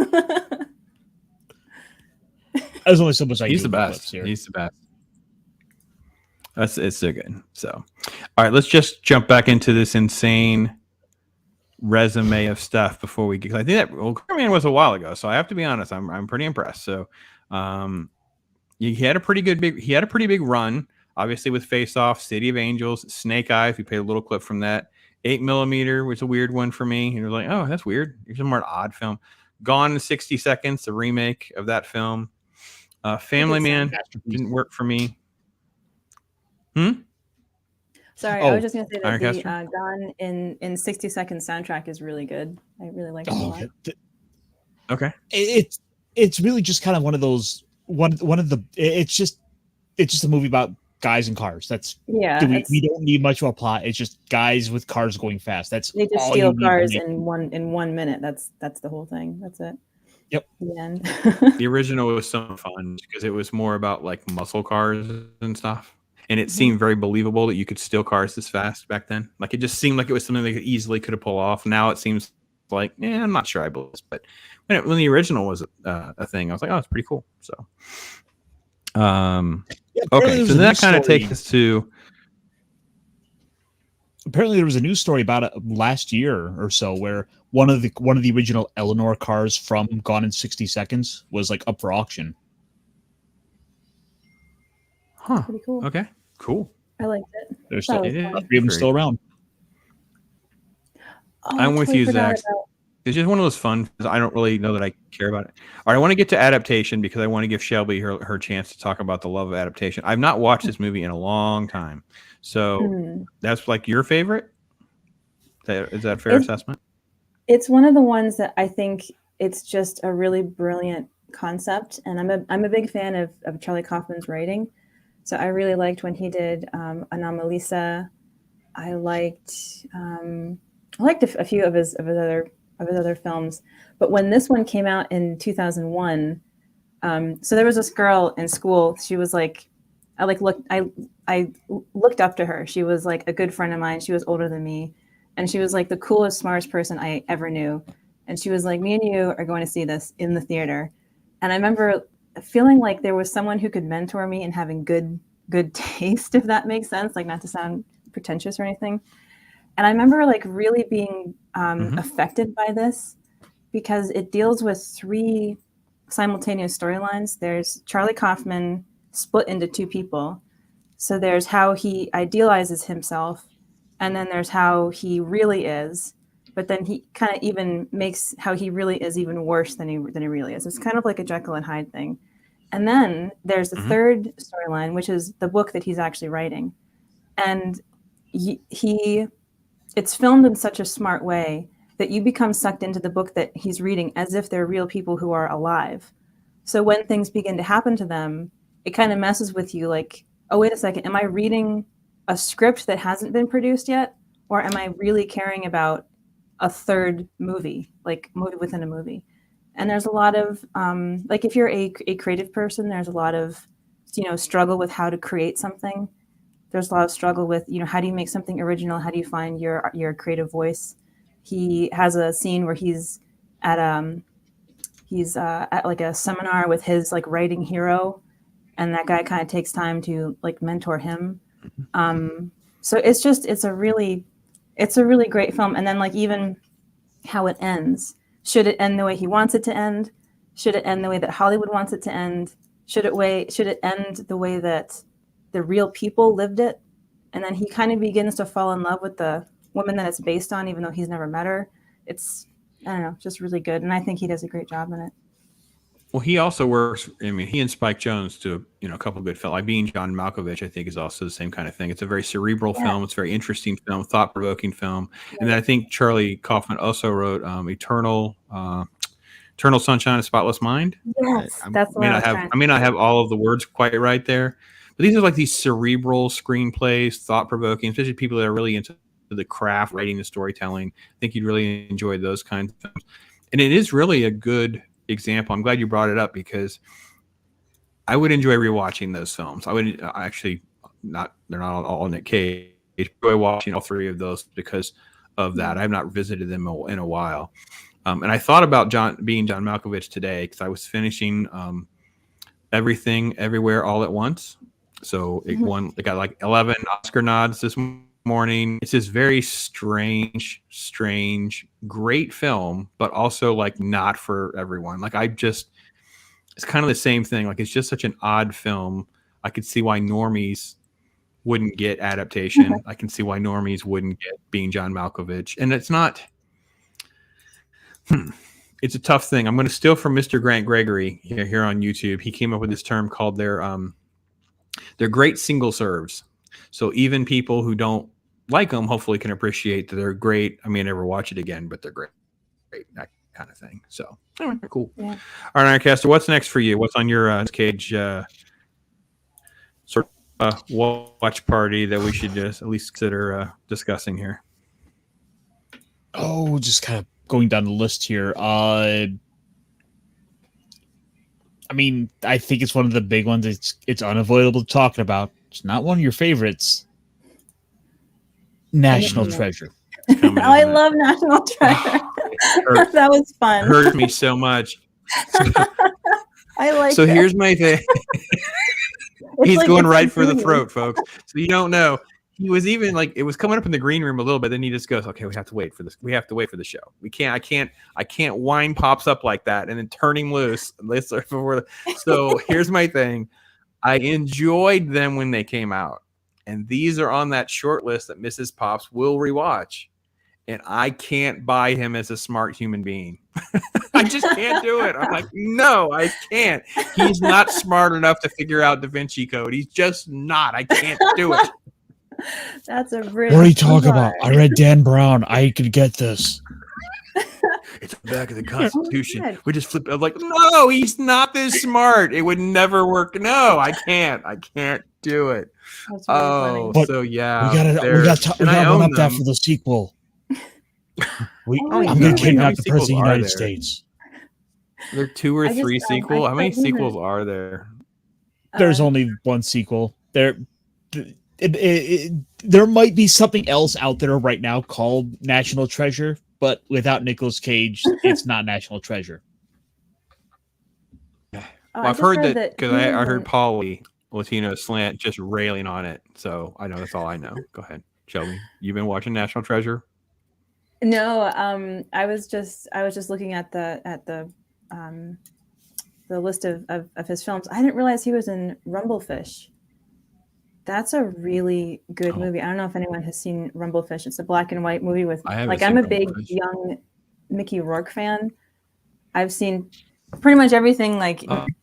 There's only so much I can do. He's the best. He's the best. It's so good. So, all right, let's just jump back into this insane resume of stuff before we get. I think that Man was a while ago, so I have to be honest. I'm pretty impressed. So, he had a pretty big run, obviously with Face Off, City of Angels, Snake Eyes. We played a little clip from that. 8mm was a weird one for me. You're like, oh, that's weird. Here's a more odd film. Gone in 60 Seconds, the remake of that film. Family Man didn't work for me. Sorry, I was just gonna say that the Gone in 60 Seconds soundtrack is really good. I really like it a lot. Okay. It's really just kind of one of those it's just a movie about guys and cars. We don't need much of a plot. It's just guys with cars going fast. They just steal cars in 1 minute. That's the whole thing. That's it. Yep. The end. The original was so fun because it was more about like muscle cars and stuff. And it seemed very believable that you could steal cars this fast back then. Like it just seemed like it was something they easily could have pulled off. Now it seems like, I'm not sure I believe this, but when the original was a thing, I was like, oh, it's pretty cool. So, okay, so that kind of takes us to. Apparently, there was a news story about it last year or so where one of the original Eleanor cars from Gone in 60 Seconds was like up for auction. Huh. Pretty cool. Okay. Cool. I liked it. There's still 3 of them still around. I'm with you, Zach. It's just one of those fun. I don't really know that I care about it. All right, I want to get to adaptation because I want to give Shelby her chance to talk about the love of adaptation. I've not watched this movie in a long time, so that's like your favorite. Is that a fair assessment? It's one of the ones that I think it's just a really brilliant concept, and I'm a big fan of Charlie Kaufman's writing. So I really liked when he did Anomalisa. I liked a few of his other films, but when this one came out in 2001, so there was this girl in school. She was like, I looked up to her. She was like a good friend of mine. She was older than me, and she was like the coolest, smartest person I ever knew. And she was like, "Me and you are going to see this in the theater." And I remember feeling like there was someone who could mentor me and having good taste, if that makes sense, like not to sound pretentious or anything. And I remember like really being affected by this because it deals with 3 simultaneous storylines. There's Charlie Kaufman split into 2 people. So there's how he idealizes himself, and then there's how he really is. But then he kind of even makes how he really is even worse than he really is. It's kind of like a Jekyll and Hyde thing. And then there's the third storyline, which is the book that he's actually writing. And it's filmed in such a smart way that you become sucked into the book that he's reading as if they're real people who are alive. So when things begin to happen to them, it kind of messes with you like, oh, wait a second, am I reading a script that hasn't been produced yet? Or am I really caring about a third movie, like movie within a movie? And there's a lot of, like if you're a creative person, there's a lot of, struggle with how to create something. There's a lot of struggle with, how do you make something original? How do you find your creative voice? He has a scene where he's at like a seminar with his like writing hero, and that guy kind of takes time to like mentor him. So it's a really great film. And then like even how it ends. Should it end the way he wants it to end? Should it end the way that Hollywood wants it to end? Should it end the way that the real people lived it? And then he kind of begins to fall in love with the woman that it's based on, even though he's never met her. It's, I don't know, just really good. And I think he does a great job in it. Well, he also works. I mean, he and Spike Jonze do a couple of good films. Like Being John Malkovich, I think, is also the same kind of thing. It's a very cerebral film. It's a very interesting film, thought-provoking film. And then I think Charlie Kaufman also wrote Eternal Sunshine of the Spotless Mind. Yes, that's what I may not have all of the words quite right there, but these are like these cerebral screenplays, thought-provoking, especially people that are really into the craft, writing the storytelling. I think you'd really enjoy those kinds of films. And it is really a good example. I'm glad you brought it up because I would enjoy rewatching those films. I would actually they're not all Nick Cage. I enjoy watching all 3 of those because of that. I've not visited them in a while. And I thought about Being John Malkovich today because I was finishing Everything Everywhere All at Once. So it got like 11 Oscar nods this morning. It's this very strange, great film, but also like not for everyone. Like it's kind of the same thing. Like it's just such an odd film. I could see why normies wouldn't get adaptation. I can see why normies wouldn't get Being John Malkovich. And it's not, it's a tough thing. I'm going to steal from Mr. Grant Gregory here on YouTube. He came up with this term called they're great single serves. So even people who don't like them hopefully can appreciate that they're great. I may never watch it again, but they're great, that kind of thing. So anyway, cool. Yeah. All right, Ironcaster, what's next for you? What's on your Cage sort of watch party that we should just at least consider discussing here? Oh, just kind of going down the list here. I mean, I think it's one of the big ones. It's unavoidable talking about. It's not one of your favorites. National Treasure. I love National Treasure. That was fun. Hurt me so much. I like. So here's my thing. He's like going right for the throat, folks. So you don't know. He was even like it was coming up in the green room a little bit. Then he just goes, "Okay, we have to wait for this. We have to wait for the show. We can't. I can't. Wine pops up like that and then turn him loose." So here's my thing. I enjoyed them when they came out, and these are on that short list that Mrs. Pops will rewatch. And I can't buy him as a smart human being. I just can't do it. I'm like, no, I can't. He's not smart enough to figure out Da Vinci Code. He's just not. I can't do it. That's a bridge. What are you talking about? I read Dan Brown. I could get this. It's the back of the Constitution. God. We just flip it. I'm like, no, he's not this smart. It would never work. No, I can't do it. That's really funny. But so yeah. we gotta one up that for the sequel. I'm gonna kidnap the president of the United States. There are 2 or 3 sequels. How many sequels are there? There's only one sequel. There might be something else out there right now called National Treasure, but without Nicolas Cage, it's not National Treasure. Well, I've heard that because I heard Paulie Latino Slant just railing on it, so I know that's all I know. Go ahead, Shelby. You've been watching National Treasure? No, I was just looking at the list of his films. I didn't realize he was in Rumblefish. That's a really good movie. I don't know if anyone has seen Rumblefish. It's a black and white movie with I'm a big young Mickey Rourke fan. I've seen pretty much everything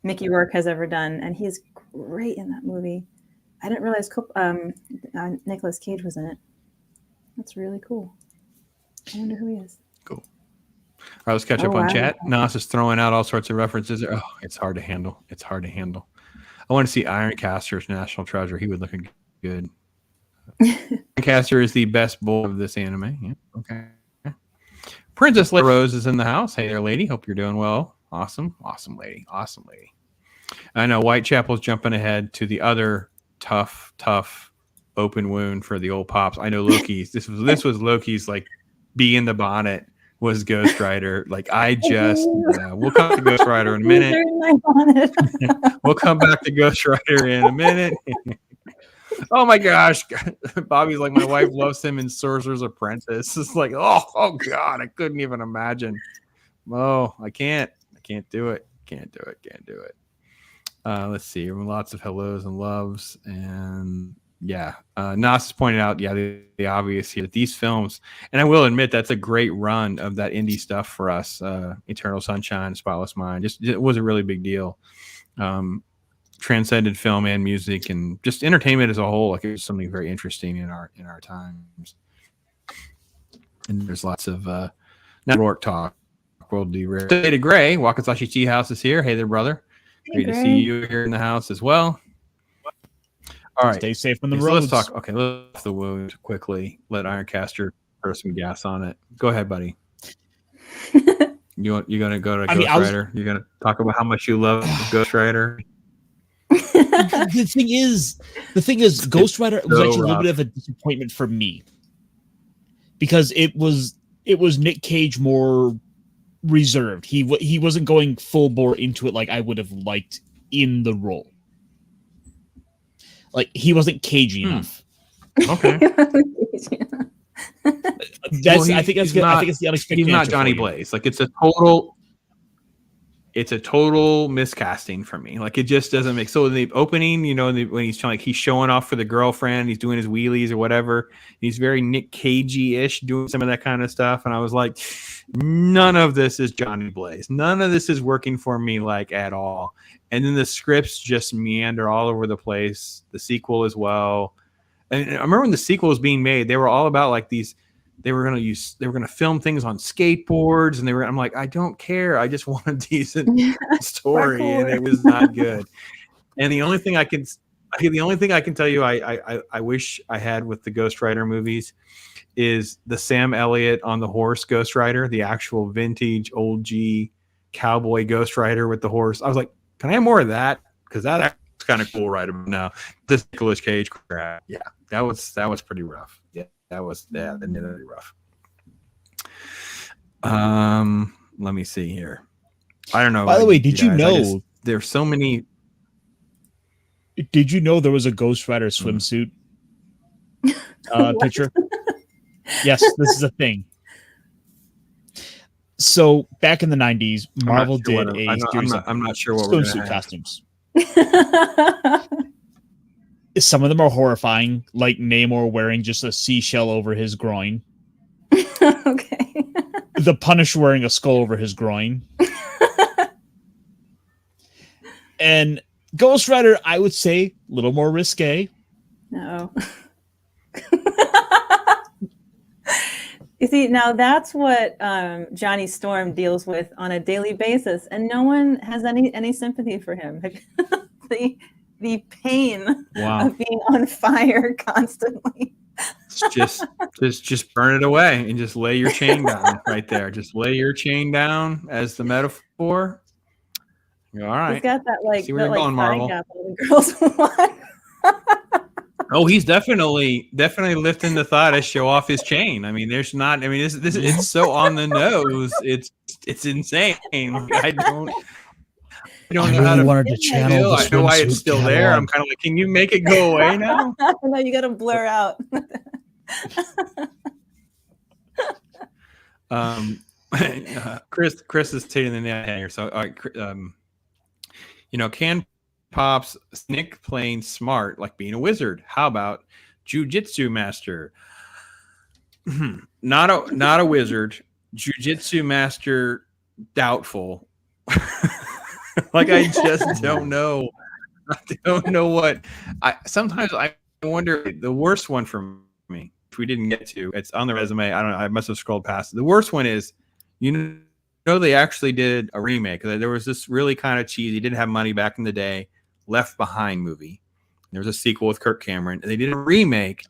Mickey Rourke has ever done, and he's great in that movie. I didn't realize Nicolas Cage was in it. That's really cool. I wonder who he is. Cool. All right, let's catch up on chat. Nas is throwing out all sorts of references. Oh, it's hard to handle. I want to see Ironcaster's National Treasure. He would look good. Ironcaster is the best boy of this anime. Yeah, okay. Princess Rose is in the house. Hey there, lady. Hope you're doing well. Awesome lady. I know Whitechapel's jumping ahead to the other tough open wound for the old pops. I know Loki's. This was Loki's bee in the bonnet was Ghost Rider. We'll come to Ghost Rider in a minute. We'll come back to Ghost Rider in a minute. Oh my gosh. Bobby's like, my wife loves him in Sorcerer's Apprentice. It's like, oh God, I couldn't even imagine. Oh, I can't do it. Can't do it. Let's see. Lots of hellos and loves. And yeah, Nas is pointing out, the obvious here that these films, and I will admit that's a great run of that indie stuff for us. Eternal Sunshine, Spotless Mind, it was a really big deal. Transcended film and music, and just entertainment as a whole. It was something very interesting in our times. And there's lots of network talk. World derailed. Hey to Gray, Wakasashi Tea House is here. Hey there, brother. Great to see you here in the house as well. All right, stay safe on the road. roads. So let's talk. Okay, let's the wound quickly. Let Ironcaster throw some gas on it. Go ahead, buddy. You're gonna go to Ghost Rider. You're gonna talk about how much you love Ghost Rider. The thing is, Ghost Rider was actually a little bit of a disappointment for me because it was Nick Cage more reserved. He wasn't going full bore into it like I would have liked in the role. He wasn't cagey enough. Okay. I think it's the unexpected. He's not Johnny Blaze. It's a total miscasting for me. It just doesn't make. So in the opening, when he's trying, he's showing off for the girlfriend, he's doing his wheelies or whatever. He's very Nick Cagey-ish, doing some of that kind of stuff, and I was like, none of this is Johnny Blaze. None of this is working for me at all. And then the scripts just meander all over the place. The sequel as well. And I remember when the sequel was being made, they were all about these. They were going to film things on skateboards, and I'm like, I don't care. I just want a decent story, and it was not good. And the only thing I can tell you, I wish I had with the Ghost Rider movies is the Sam Elliott on the horse Ghost Rider, the actual vintage old G cowboy Ghost Rider with the horse. I was like, can I have more of that? Because that's kind of cool right about now. This Nicolas Cage crap, yeah, that was pretty rough. Yeah. That was really rough. Let me see here. I don't know. By the way, did you know there's so many? Did you know there was a Ghost Rider swimsuit picture? Yes, this is a thing. So back in the 90s, Marvel did a series of I'm not sure what swimsuit costumes. Some of them are horrifying, like Namor wearing just a seashell over his groin. Okay. The Punisher wearing a skull over his groin. And Ghost Rider, I would say, a little more risque. No. You see, now that's what Johnny Storm deals with on a daily basis, and no one has any sympathy for him. the pain of being on fire constantly. Just burn it away and just lay your chain down right there. Just lay your chain down as the metaphor. All right. He's got that See where you're going, Marvel. gap all the girls want. Oh, he's definitely lifting the thigh to show off his chain. I mean, there's not. I mean, this it's so on the nose. It's insane. I don't know how to wanted to channel. I know why it's still there. I'm kind of like, can you make it go away now? No, you got to blur out. Chris is taking the net here. So, all right, Can Pop's Nick playing smart, like being a wizard. How about jujitsu master? Not a wizard. Jujitsu master, doubtful. Like I just don't know. I don't know what. Sometimes I wonder. The worst one for me, if we didn't get to, it's on the resume. I don't know. I must have scrolled past it. The worst one is, they actually did a remake. There was this really kind of cheesy, didn't have money back in the day, Left Behind movie. There was a sequel with Kirk Cameron. They did a remake.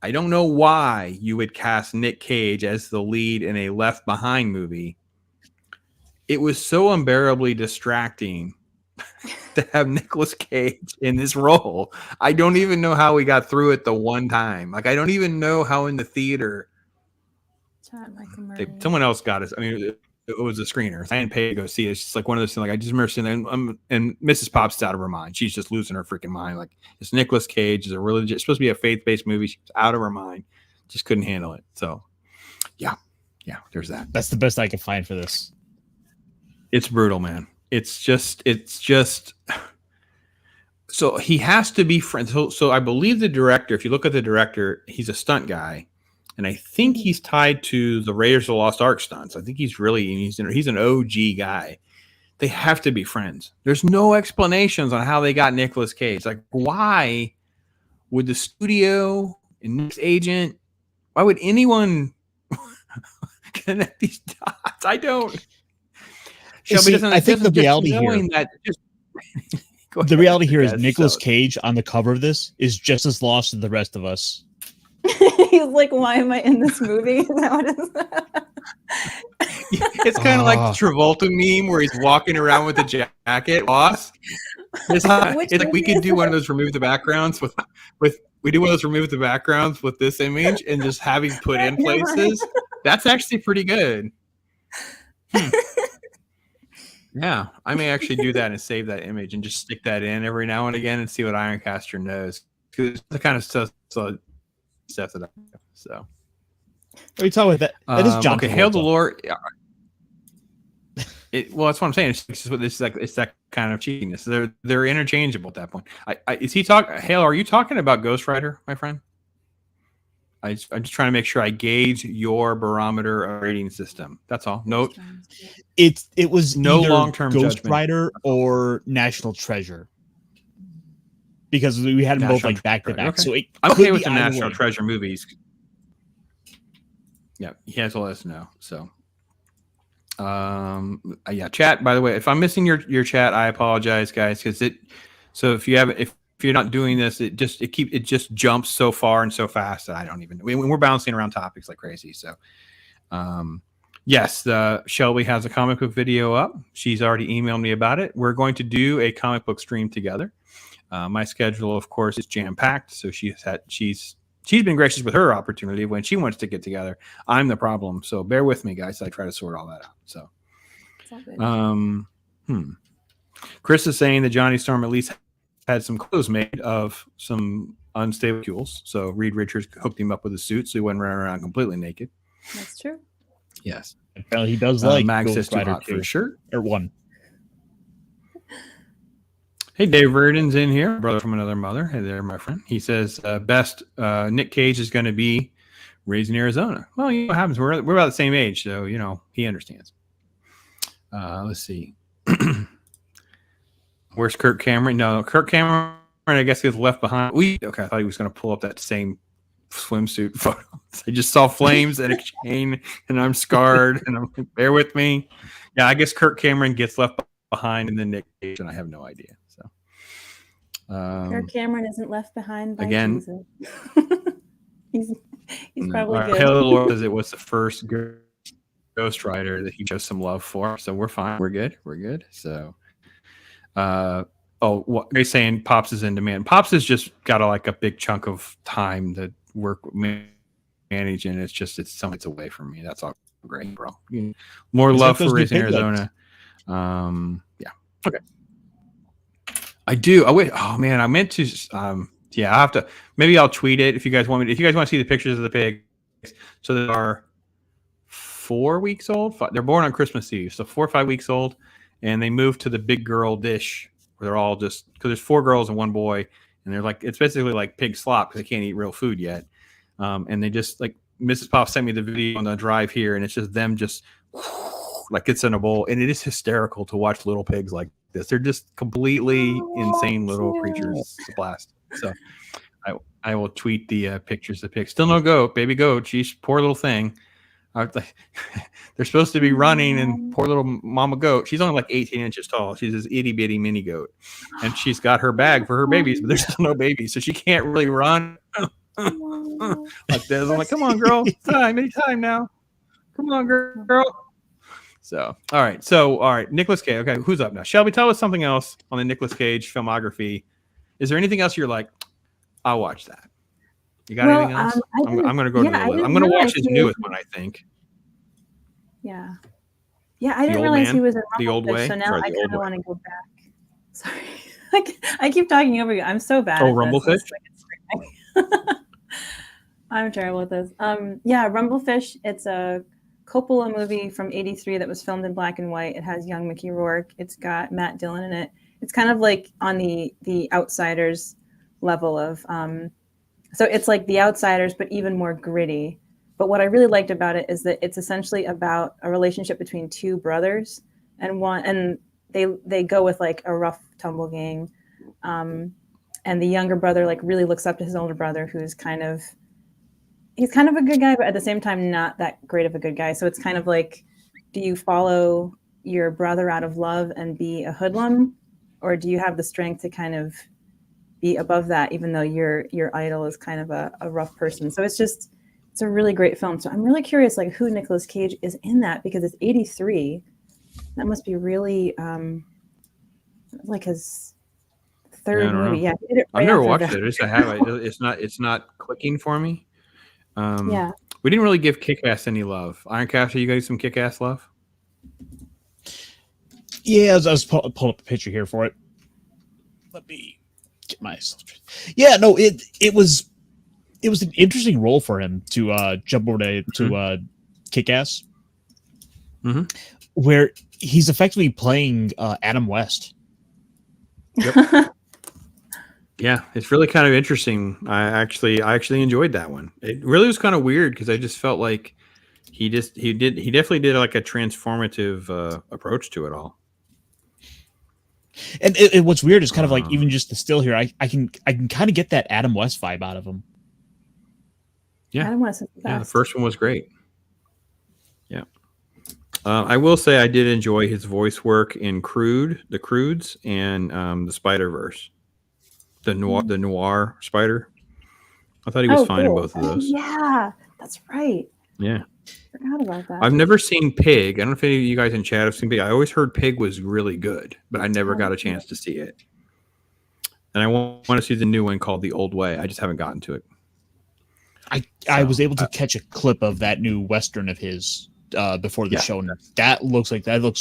I don't know why you would cast Nick Cage as the lead in a Left Behind movie. It was so unbearably distracting to have Nicolas Cage in this role. I don't even know how we got through it the one time. Like, I don't even know how in the theater someone else got us. I mean, it was a screener. I didn't pay to go see it. It's just like one of those things. Like, I just remember seeing that, and Mrs. Pop's out of her mind. She's just losing her freaking mind. Like, it's Nicolas Cage. It's supposed to be a faith-based movie. She's out of her mind. Just couldn't handle it. So, yeah, there's that. That's the best I can find for this. It's brutal, man. It's just. So he has to be friends. So I believe the director. If you look at the director, he's a stunt guy. And I think he's tied to the Raiders of the Lost Ark stunts. I think he's an OG guy. They have to be friends. There's no explanations on how they got Nicolas Cage. Like, why would the studio and Nick's agent, why would anyone connect these dots? I don't. Shelby I think the reality here, the reality here is Nicolas Cage on the cover of this is just as lost as the rest of us. He's like, why am I in this movie? Is that what it is? It's kind of like the Travolta meme where he's walking around with a jacket. Boss, it's like we could do one of those remove the backgrounds with we do one of those remove the backgrounds with this image and just having put in places. That's actually pretty good. Yeah, I may actually do that and save that image and just stick that in every now and again and see what Ironcaster knows. Because the kind of stuff that I do. So, what are you talking about? That is John. Okay, Hail the Lord. Well, that's what I'm saying. It's that kind of cheekiness. They're interchangeable at that point. Is he talking? Hail, are you talking about Ghost Rider, my friend? I'm just trying to make sure I gauge your barometer rating system. That's all. No, it was no either long-term Ghost judgment. Rider or National Treasure, because we had them both like back to back. Okay. So I'm okay with the National Treasure movies. Yeah, he has to let us know. So, yeah, chat. By the way, if I'm missing your chat, I apologize, guys, because So if you're not doing this, it just jumps so far and so fast that I don't even. We're bouncing around topics like crazy. So, yes, Shelby has a comic book video up. She's already emailed me about it. We're going to do a comic book stream together. My schedule, of course, is jam packed. So she's been gracious with her opportunity when she wants to get together. I'm the problem. So bear with me, guys. I try to sort all that out. So, Chris is saying that Johnny Storm at least had some clothes made of some unstable fuels. So Reed Richards hooked him up with a suit so he wasn't running around completely naked. That's true. Yes. Well, he does like Max Ghost says too Rider hot 2, for sure. or 1. Hey, Dave Verdon's in here, brother from another mother. Hey there, my friend. He says best Nick Cage is going to be raised in Arizona. Well, you know what happens. We're about the same age, so he understands. Let's see. Where's Kirk Cameron? No, Kirk Cameron, I guess, gets left behind. Okay, I thought he was going to pull up that same swimsuit photos. I just saw flames and a chain, and I'm scarred, and I'm like, bear with me. Yeah, I guess Kirk Cameron gets left behind in the Nick Cage, and I have no idea. So Kirk Cameron isn't left behind by again. Jesus. he's probably good. Haley Lord says it was the first Ghost Rider that he shows some love for, so we're fine. We're good. So, what they're saying? Pops is in demand. Pops has just got a big chunk of time to work manage, and it's some it's away from me. That's all great, bro. More love for Raising Arizona. Yeah. Okay. I do. Oh man, I meant to. Yeah, I have to. Maybe I'll tweet it if you guys want me. If you guys want to see the pictures of the pigs, so they are 4 weeks old. They're born on Christmas Eve, so 4 or 5 weeks old, and they moved to the big girl dish where they're all just because there's 4 girls and 1 boy, and they're it's basically like pig slop because they can't eat real food yet, and they just Mrs. Pop sent me the video on the drive here, and it's just them just it's in a bowl, and it is hysterical to watch little pigs like this. They're just completely insane little creatures. It's a blast. So I will tweet the pictures of the pigs. Still no goat, baby goat. She's poor little thing. They're supposed to be running, and poor little mama goat. She's only 18 inches tall. She's this itty bitty mini goat, and she's got her bag for her babies, but there's still no babies, so she can't really run like this. I'm like, come on, girl, anytime now. Come on, girl. So, all right, Nicolas Cage. Okay, who's up now? Shelby, tell us something else on the Nicolas Cage filmography. Is there anything else you're like, I'll watch that? You got anything else? I'm going to go to the list. I'm going to watch his newest one, I think. Yeah. Yeah, I didn't realize he was in The Old Way. So now I kind of want to go back. Sorry. I keep talking over you. I'm so bad at Rumblefish? this. I'm terrible at this. Yeah, Rumblefish. It's a Coppola movie from '83 that was filmed in black and white. It has young Mickey Rourke. It's got Matt Dillon in it. It's kind of like on the Outsiders level of so it's like The Outsiders but even more gritty. But what I really liked about it is that it's essentially about a relationship between 2 brothers, and they go with a rough tumble gang, and the younger brother really looks up to his older brother, who's he's kind of a good guy, but at the same time not that great of a good guy. So it's kind of do you follow your brother out of love and be a hoodlum, or do you have the strength to kind of be above that, even though your idol is kind of a rough person? So it's a really great film. So I'm really curious who Nicolas Cage is in that, because it's '83. That must be really his third movie. Yeah, he did it right. I've never watched it. I just have it. It's not clicking for me. Yeah. We didn't really give Kick-Ass any love. Ironcaster, you guys some Kick-Ass love? Yeah, I was pulling up a picture here for it. Let me get myself. Yeah, no, it was an interesting role for him to jump over to Kick-Ass, where he's effectively playing Adam West. Yep. Yeah, it's really kind of interesting. I actually enjoyed that one. It really was kind of weird because I just felt like he definitely did a transformative approach to it all. And what's weird is kind of even just the still here, I can kind of get that Adam West vibe out of him. Yeah, Adam West is the best. Yeah, the first one was great. Yeah, I will say I did enjoy his voice work in The Croods, and the Spider-Verse. The noir spider. I thought he was fine in both of those. Yeah, that's right. Yeah. Forgot about that. I've never seen Pig. I don't know if any of you guys in chat have seen Pig. I always heard Pig was really good, but I never got a chance to see it. And I want to see the new one called The Old Way. I just haven't gotten to it. I was able to catch a clip of that new Western of his before the show. And that looks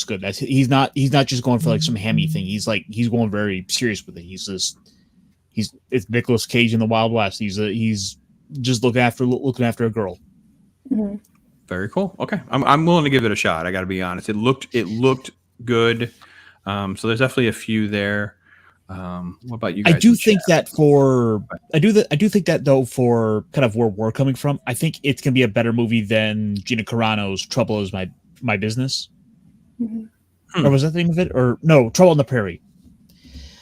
good. He's not just going for some hammy thing. He's going very serious with it. It's Nicolas Cage in the Wild West. He's just looking after a girl. Mm-hmm. Very cool. Okay, I'm willing to give it a shot. I got to be honest. It looked good. So there's definitely a few there. What about you guys? I do think that though, for kind of where we're coming from, I think it's gonna be a better movie than Gina Carano's Trouble Is My Business. Mm-hmm. Or was that the name of it? Or no, Trouble on the Prairie.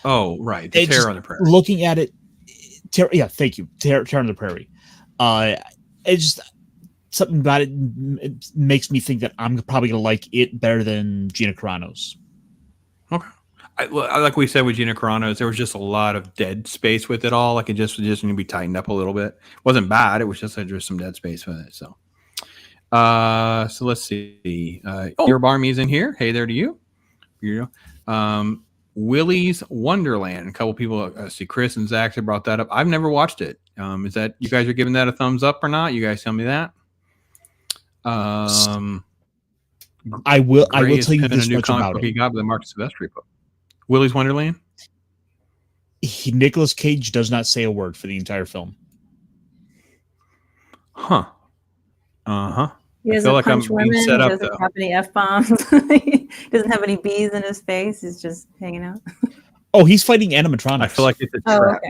Oh, right. Terror on the Prairie. Looking at it, thank you. Terror on the Prairie. It's just something about it makes me think that I'm probably gonna like it better than Gina Carano's. Okay. Like we said with Gina Carano's, there was just a lot of dead space with it all. Like it just needed to be tightened up a little bit. It wasn't bad. It was just there's some dead space with it. So, so let's see. Your Barmy's in here. Hey there to you. Willy's Wonderland. A couple people, see Chris and Zach have brought that up. I've never watched it. Is that you guys are giving that a thumbs up or not? You guys tell me that. I will tell you this much about it. He got the Mark Silvestri book. Willy's Wonderland. Nicolas Cage does not say a word for the entire film. Huh. Uh-huh. He doesn't punch women. He doesn't have any F-bombs. He doesn't have any bees in his face. He's just hanging out. Oh, he's fighting animatronics. I feel like it's a trap.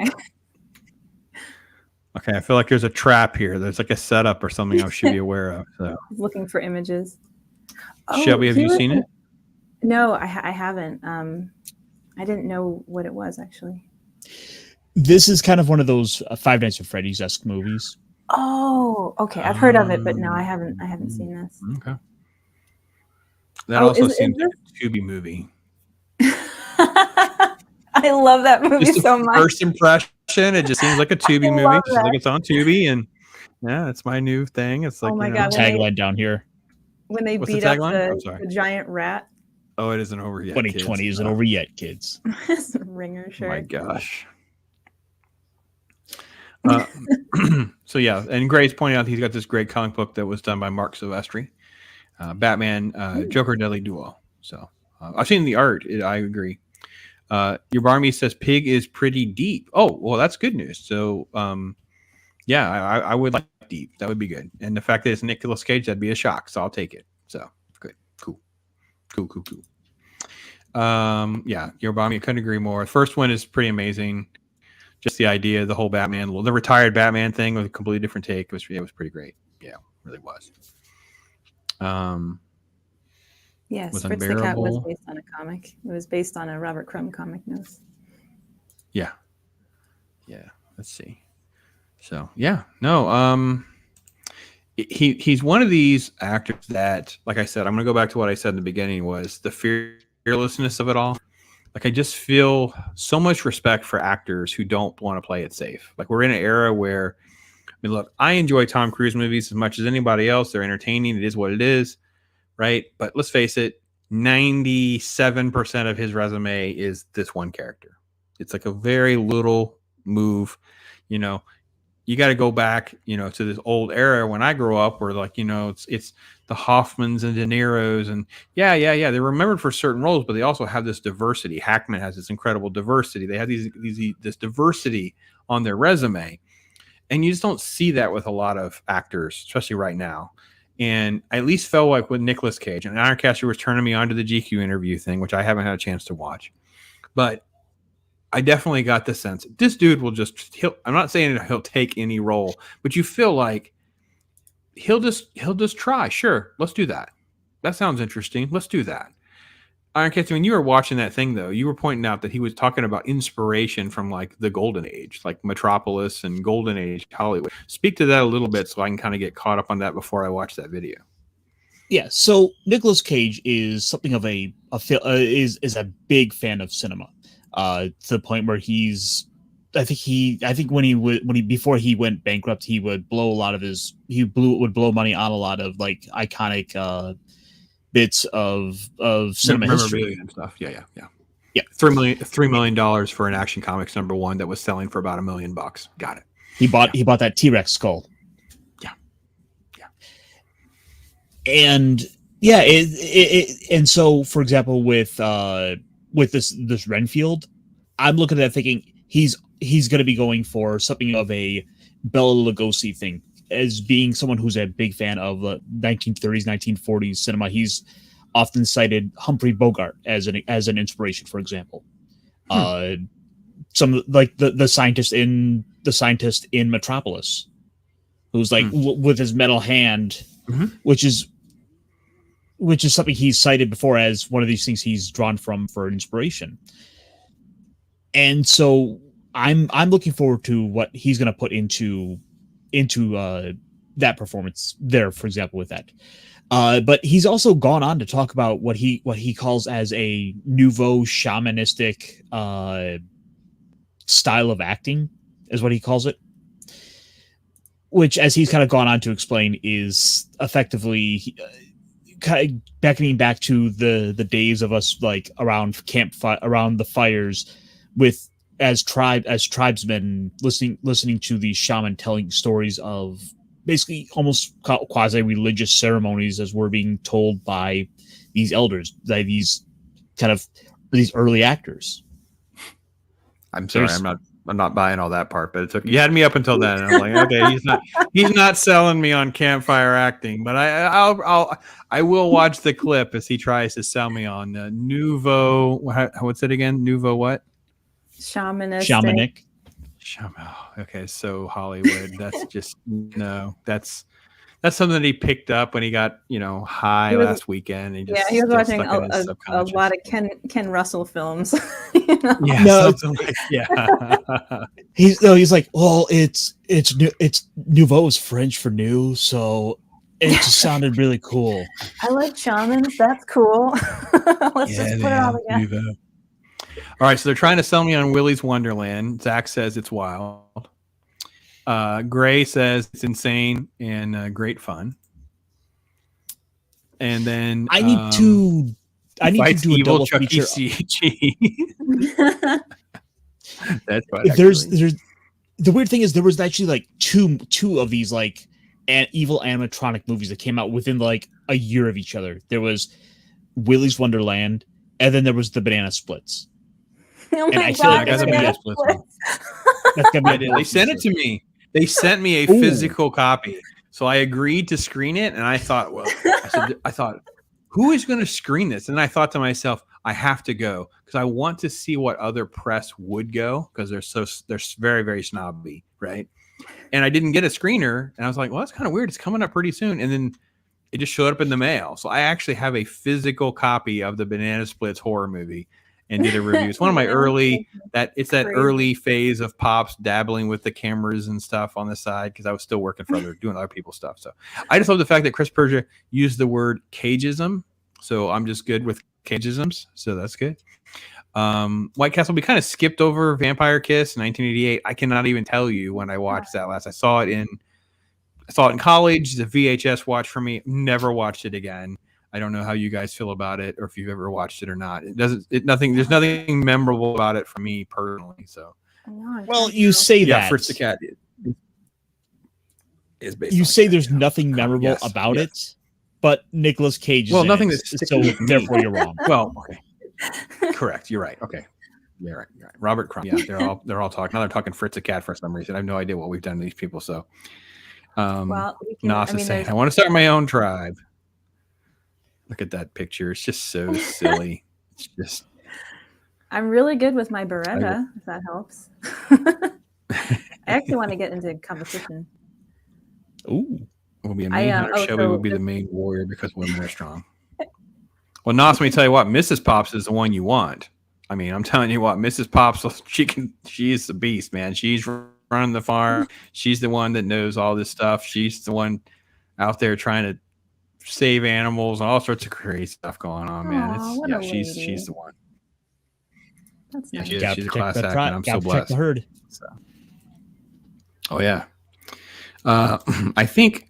Okay, I feel like there's a trap here. There's like a setup or something I should be aware of. So. He's looking for images. Shelby, have you seen it? No, I haven't. I didn't know what it was, actually. This is kind of one of those Five Nights at Freddy's-esque movies. Oh, okay. I've heard of it, but no, I haven't seen this. Okay. That also seems like a Tubi movie. I love that movie just so much. First impression, it just seems like a Tubi movie. Just like it's on Tubi, and yeah, it's my new thing. It's like God, tagline down here. When they beat up the giant rat. Oh, it isn't over yet. 2020 isn't over yet, kids. Ringer shirt. Oh my gosh. So yeah, and Gray's pointing out he's got this great comic book that was done by Mark Silvestri, Batman Joker Deadly Duo. So I've seen the art. I agree. Your Barmy says Pig is pretty deep. Oh, well, that's good news. So yeah, I would like deep. That would be good. And the fact that it's Nicolas Cage, that'd be a shock. So I'll take it. So good, cool. Yeah, your Barmy, I couldn't agree more. The first one is pretty amazing. Just the idea, the whole Batman, the retired Batman thing with a completely different take. It was pretty great. Yeah, it really was. Yes, Fritz the Cat was based on a comic. It was based on a Robert Crumb comic notes. Yeah. Let's see. So yeah, no. He's one of these actors that, like I said, I'm gonna go back to what I said in the beginning was the fearlessness of it all. Like I just feel so much respect for actors who don't want to play it safe. Like we're in an era where, I mean, look, I enjoy Tom Cruise movies as much as anybody else. They're entertaining. It is what it is, right? But let's face it, 97% of his resume is this one character. It's like a very little move. You know, you got to go back, to this old era when I grew up where like, it's the Hoffmans and De Niro's and yeah. They're remembered for certain roles, but they also have this diversity. Hackman has this incredible diversity. They have this diversity on their resume. And you just don't see that with a lot of actors, especially right now. And I at least felt like with Nicolas Cage, and Ironcaster was turning me on to the GQ interview thing, which I haven't had a chance to watch. But I definitely got the sense this dude will I'm not saying he'll take any role, but you feel like he'll just try. Sure, let's do that. That sounds interesting. Let's do that. Ironcaster, when you were watching that thing, though, you were pointing out that he was talking about inspiration from like the Golden Age, like Metropolis and Golden Age Hollywood. Speak to that a little bit so I can kind of get caught up on that before I watch that video. Yeah, so Nicolas Cage is something of is a big fan of cinema, to the point where I think before he went bankrupt, he would blow blow money on a lot of like iconic bits of cinema history and stuff. Yeah. $3 million for an Action Comics #1 that was selling for about $1 million. Got it. He bought that T-Rex skull. Yeah. And yeah, and so for example with this Renfield, I'm looking at that thinking he's going to be going for something of a Bela Lugosi thing, as being someone who's a big fan of 1930s, 1940s cinema. He's often cited Humphrey Bogart as an inspiration, for example. Some like the scientist in Metropolis, who's like with his metal hand, which is something he's cited before as one of these things he's drawn from for inspiration. And so I'm looking forward to what he's going to put into that performance there, for example, with that. But he's also gone on to talk about what he calls as a nouveau shamanistic style of acting, is what he calls it. Which, as he's kind of gone on to explain, is effectively kind of beckoning back to the days of us like around the fires, with as tribesmen listening to these shaman telling stories of basically almost quasi-religious ceremonies as we're being told by these elders, by these early actors. I'm sorry, I'm not buying all that part, but it took, you had me up until then. And I'm like, okay, he's not selling me on campfire acting, but I will watch the clip as he tries to sell me on nouveau. What's it again? Nouveau what? Shamanic. Okay, so Hollywood. That's just no. That's something that he picked up when he got high last weekend. He was watching a lot of Ken Russell films. Yeah, no, yeah. He's like, well, it's nouveau is French for new, so it just sounded really cool. I like shamans. That's cool. Let's just put it all together. Nouveau. All right, so they're trying to sell me on Willy's Wonderland. Zach says it's wild. Gray says it's insane and great fun. And then I need to do a double feature. That's right. There's the weird thing is there was actually like two of these like evil animatronic movies that came out within like a year of each other. There was Willy's Wonderland, and then there was the Banana Splits. Oh my I feel like I got the Banana Splits one. They sent it to me. They sent me a physical copy, so I agreed to screen it. And I thought, I thought, who is going to screen this? And I thought to myself, I have to go because I want to see what other press would go because they're very, very snobby, right? And I didn't get a screener, and I was like, well, that's kind of weird. It's coming up pretty soon, and then it just showed up in the mail. So I actually have a physical copy of the Banana Splits horror movie. And did a review. It's one of my early early phase of Pops dabbling with the cameras and stuff on the side because I was still working for doing other people's stuff. So I just love the fact that Chris Persia used the word cageism. So I'm just good with cageisms. So that's good. White Castle, we kind of skipped over Vampire Kiss 1988. I cannot even tell you when I watched that last. I saw it in college. It's a VHS watch for me. Never watched it again. I don't know how you guys feel about it or if you've ever watched it or not. There's nothing memorable about it for me personally. So, well, you say that. Fritz the Cat is based you say there's nothing memorable about it, but Nicolas Cage is nothing that's so therefore you're wrong. Well, okay. Correct. You're right. Okay. You're right. Robert Crumb. Yeah, they're all talking. Now they're talking Fritz the Cat for some reason. I have no idea what we've done to these people. So, Nas is saying, I want to start my own tribe. Look at that picture. It's just so silly. It's just. I'm really good with my Beretta, if that helps. I actually want to get into competition. Ooh. We'll be a main hunter. Shelby will be the main warrior because we're more strong. Well, Nas, let me tell you what, Mrs. Pops is the one you want. I mean, I'm telling you what, Mrs. Pops, she's the beast, man. She's running the farm. She's the one that knows all this stuff. She's the one out there trying to save animals and all sorts of crazy stuff going on, man. She's the one. That's nice. She's a class act, and I'm so blessed. The herd. So. Oh yeah. I think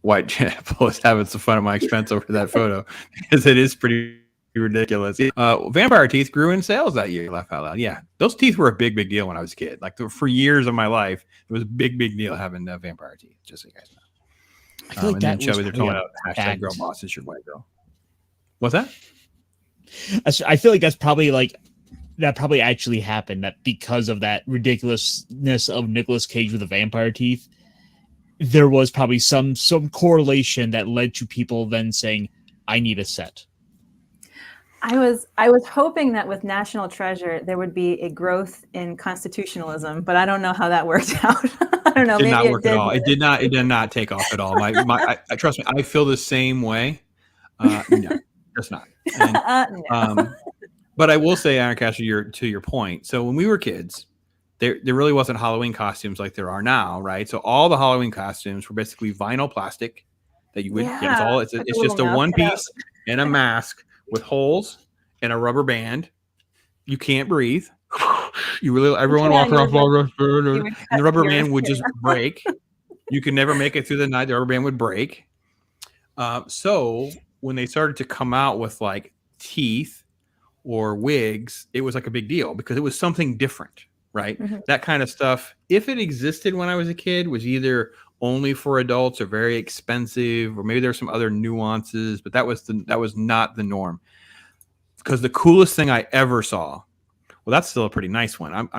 White Chapel is having some fun at my expense over that photo because it is pretty ridiculous. Vampire teeth grew in sales that year. Laugh out loud. Yeah, those teeth were a big deal when I was a kid. Like for years of my life, it was a big deal having vampire teeth. Just so you guys know. I feel like that was they're talking about hashtag girl boss is your white girl. What's that? I feel like that probably actually happened, that because of that ridiculousness of Nicolas Cage with the vampire teeth, there was probably some correlation that led to people then saying, I need a set. I was hoping that with National Treasure there would be a growth in constitutionalism, but I don't know how that worked out. I don't know. It did not work at all. It did not take off at all. I trust me. I feel the same way. No, just not. And, no. But I will say, Ironcaster, to your point. So when we were kids, there really wasn't Halloween costumes like there are now, right? So all the Halloween costumes were basically vinyl plastic that you would Yeah, it's like a it's just a little mouse one cutout. piece and a mask with holes and a rubber band. You can't breathe. You really everyone Yeah, walking and off you would, and the rubber your band would skin just break. You could never make it through the night. The rubber band would break. So when they started to come out with like teeth or wigs, it was like a big deal because it was something different, right? Mhm. That kind of stuff, if it existed when I was a kid, was either only for adults or very expensive, or maybe there's some other nuances, but that was not the norm. Because the coolest thing I ever saw, well, that's still a pretty nice one.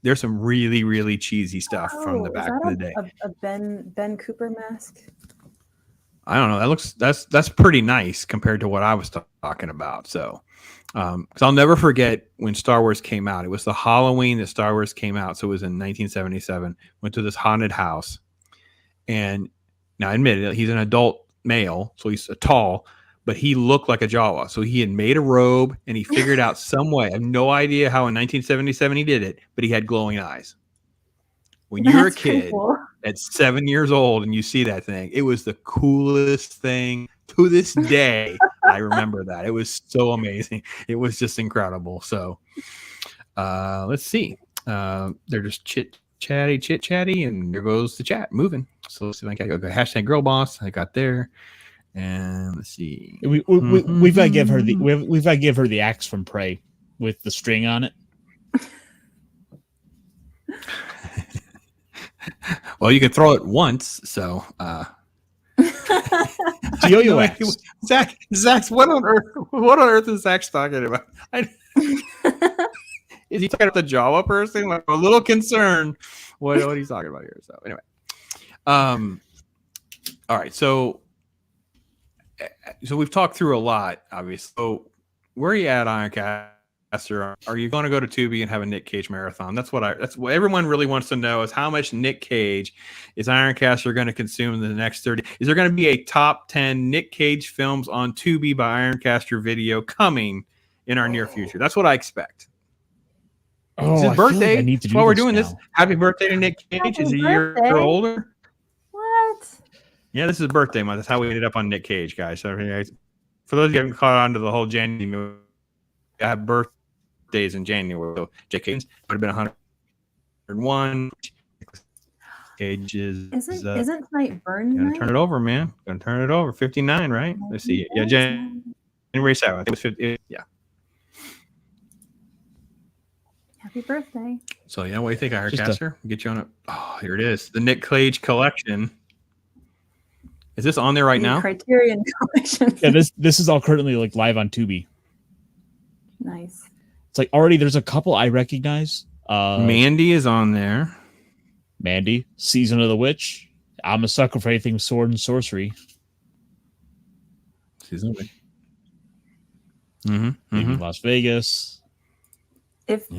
There's some really, really cheesy stuff from the back in the day. A Ben Cooper mask? I don't know. That's pretty nice compared to what I was talking about. So, because I'll never forget when Star Wars came out. It was the Halloween that Star Wars came out, so it was in 1977. Went to this haunted house, and now I admit it, he's an adult male, so he's tall, but he looked like a Jawa. So he had made a robe, and he figured out some way. I have no idea how in 1977 he did it, but he had glowing eyes. When you're a kid at 7 years old and you see that thing, it was the coolest thing to this day. I remember that. It was so amazing. It was just incredible. So let's see. They're just chit chatty, and there goes the chat moving. So let's see if I can go hashtag girl boss. I got there. And let's see. We've got to give her we've got to give her the axe from Prey with the string on it. Well, you can throw it once, so Yo-yo axe. Zach's what on earth is Zach talking about? Is he talking about the Jawa person? I'm a little concerned what he's talking about here. So anyway, all right, so we've talked through a lot, obviously. So where are you at, Ironcaster? Are you going to go to Tubi and have a Nick Cage marathon? That's what everyone really wants to know, is how much Nick Cage is Ironcaster going to consume in the next 30. Is there going to be a top 10 Nick Cage films on Tubi by Ironcaster video coming in our near future? That's what I expect. It's his birthday. Like I need to That's do why we're this doing now. this. Happy birthday to Nick Cage. Is he a year older? What? Yeah, this is birthday month. That's how we ended up on Nick Cage, guys. So for those of you who haven't caught on to the whole January, I have birthdays in January. So Jake Cage would have been 101. Cage Isn't tonight burn gonna night? turn it over, man. Gonna turn it over. 59, right? Let's see. Yeah, January 7th. I think it was 50. Yeah. Happy birthday. So yeah, what do you think, Ironcaster? Get you on it. Oh, here it is. The Nick Cage collection. Is this on there right now? Criterion Collection. Yeah, this is all currently like live on Tubi. Nice. It's like already there's a couple I recognize. Mandy is on there. Mandy, Season of the Witch. I'm a sucker for anything sword and sorcery. Season of the Witch. Maybe Las Vegas. If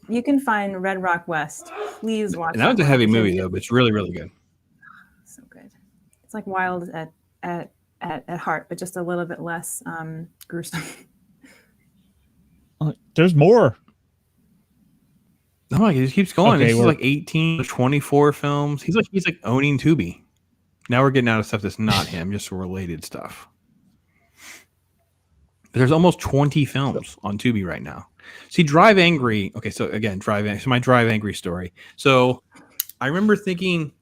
you can find Red Rock West, please watch. And that was a heavy movie though, but it's really, really good. So good. It's like Wild at heart, but just a little bit less gruesome. There's more. No, he just keeps going. Okay, this is like 18 or 24 films. He's like owning Tubi. Now we're getting out of stuff that's not him, just related stuff. But there's almost 20 films on Tubi right now. See, Drive Angry. Okay, so again, so my Drive Angry story. So I remember thinking,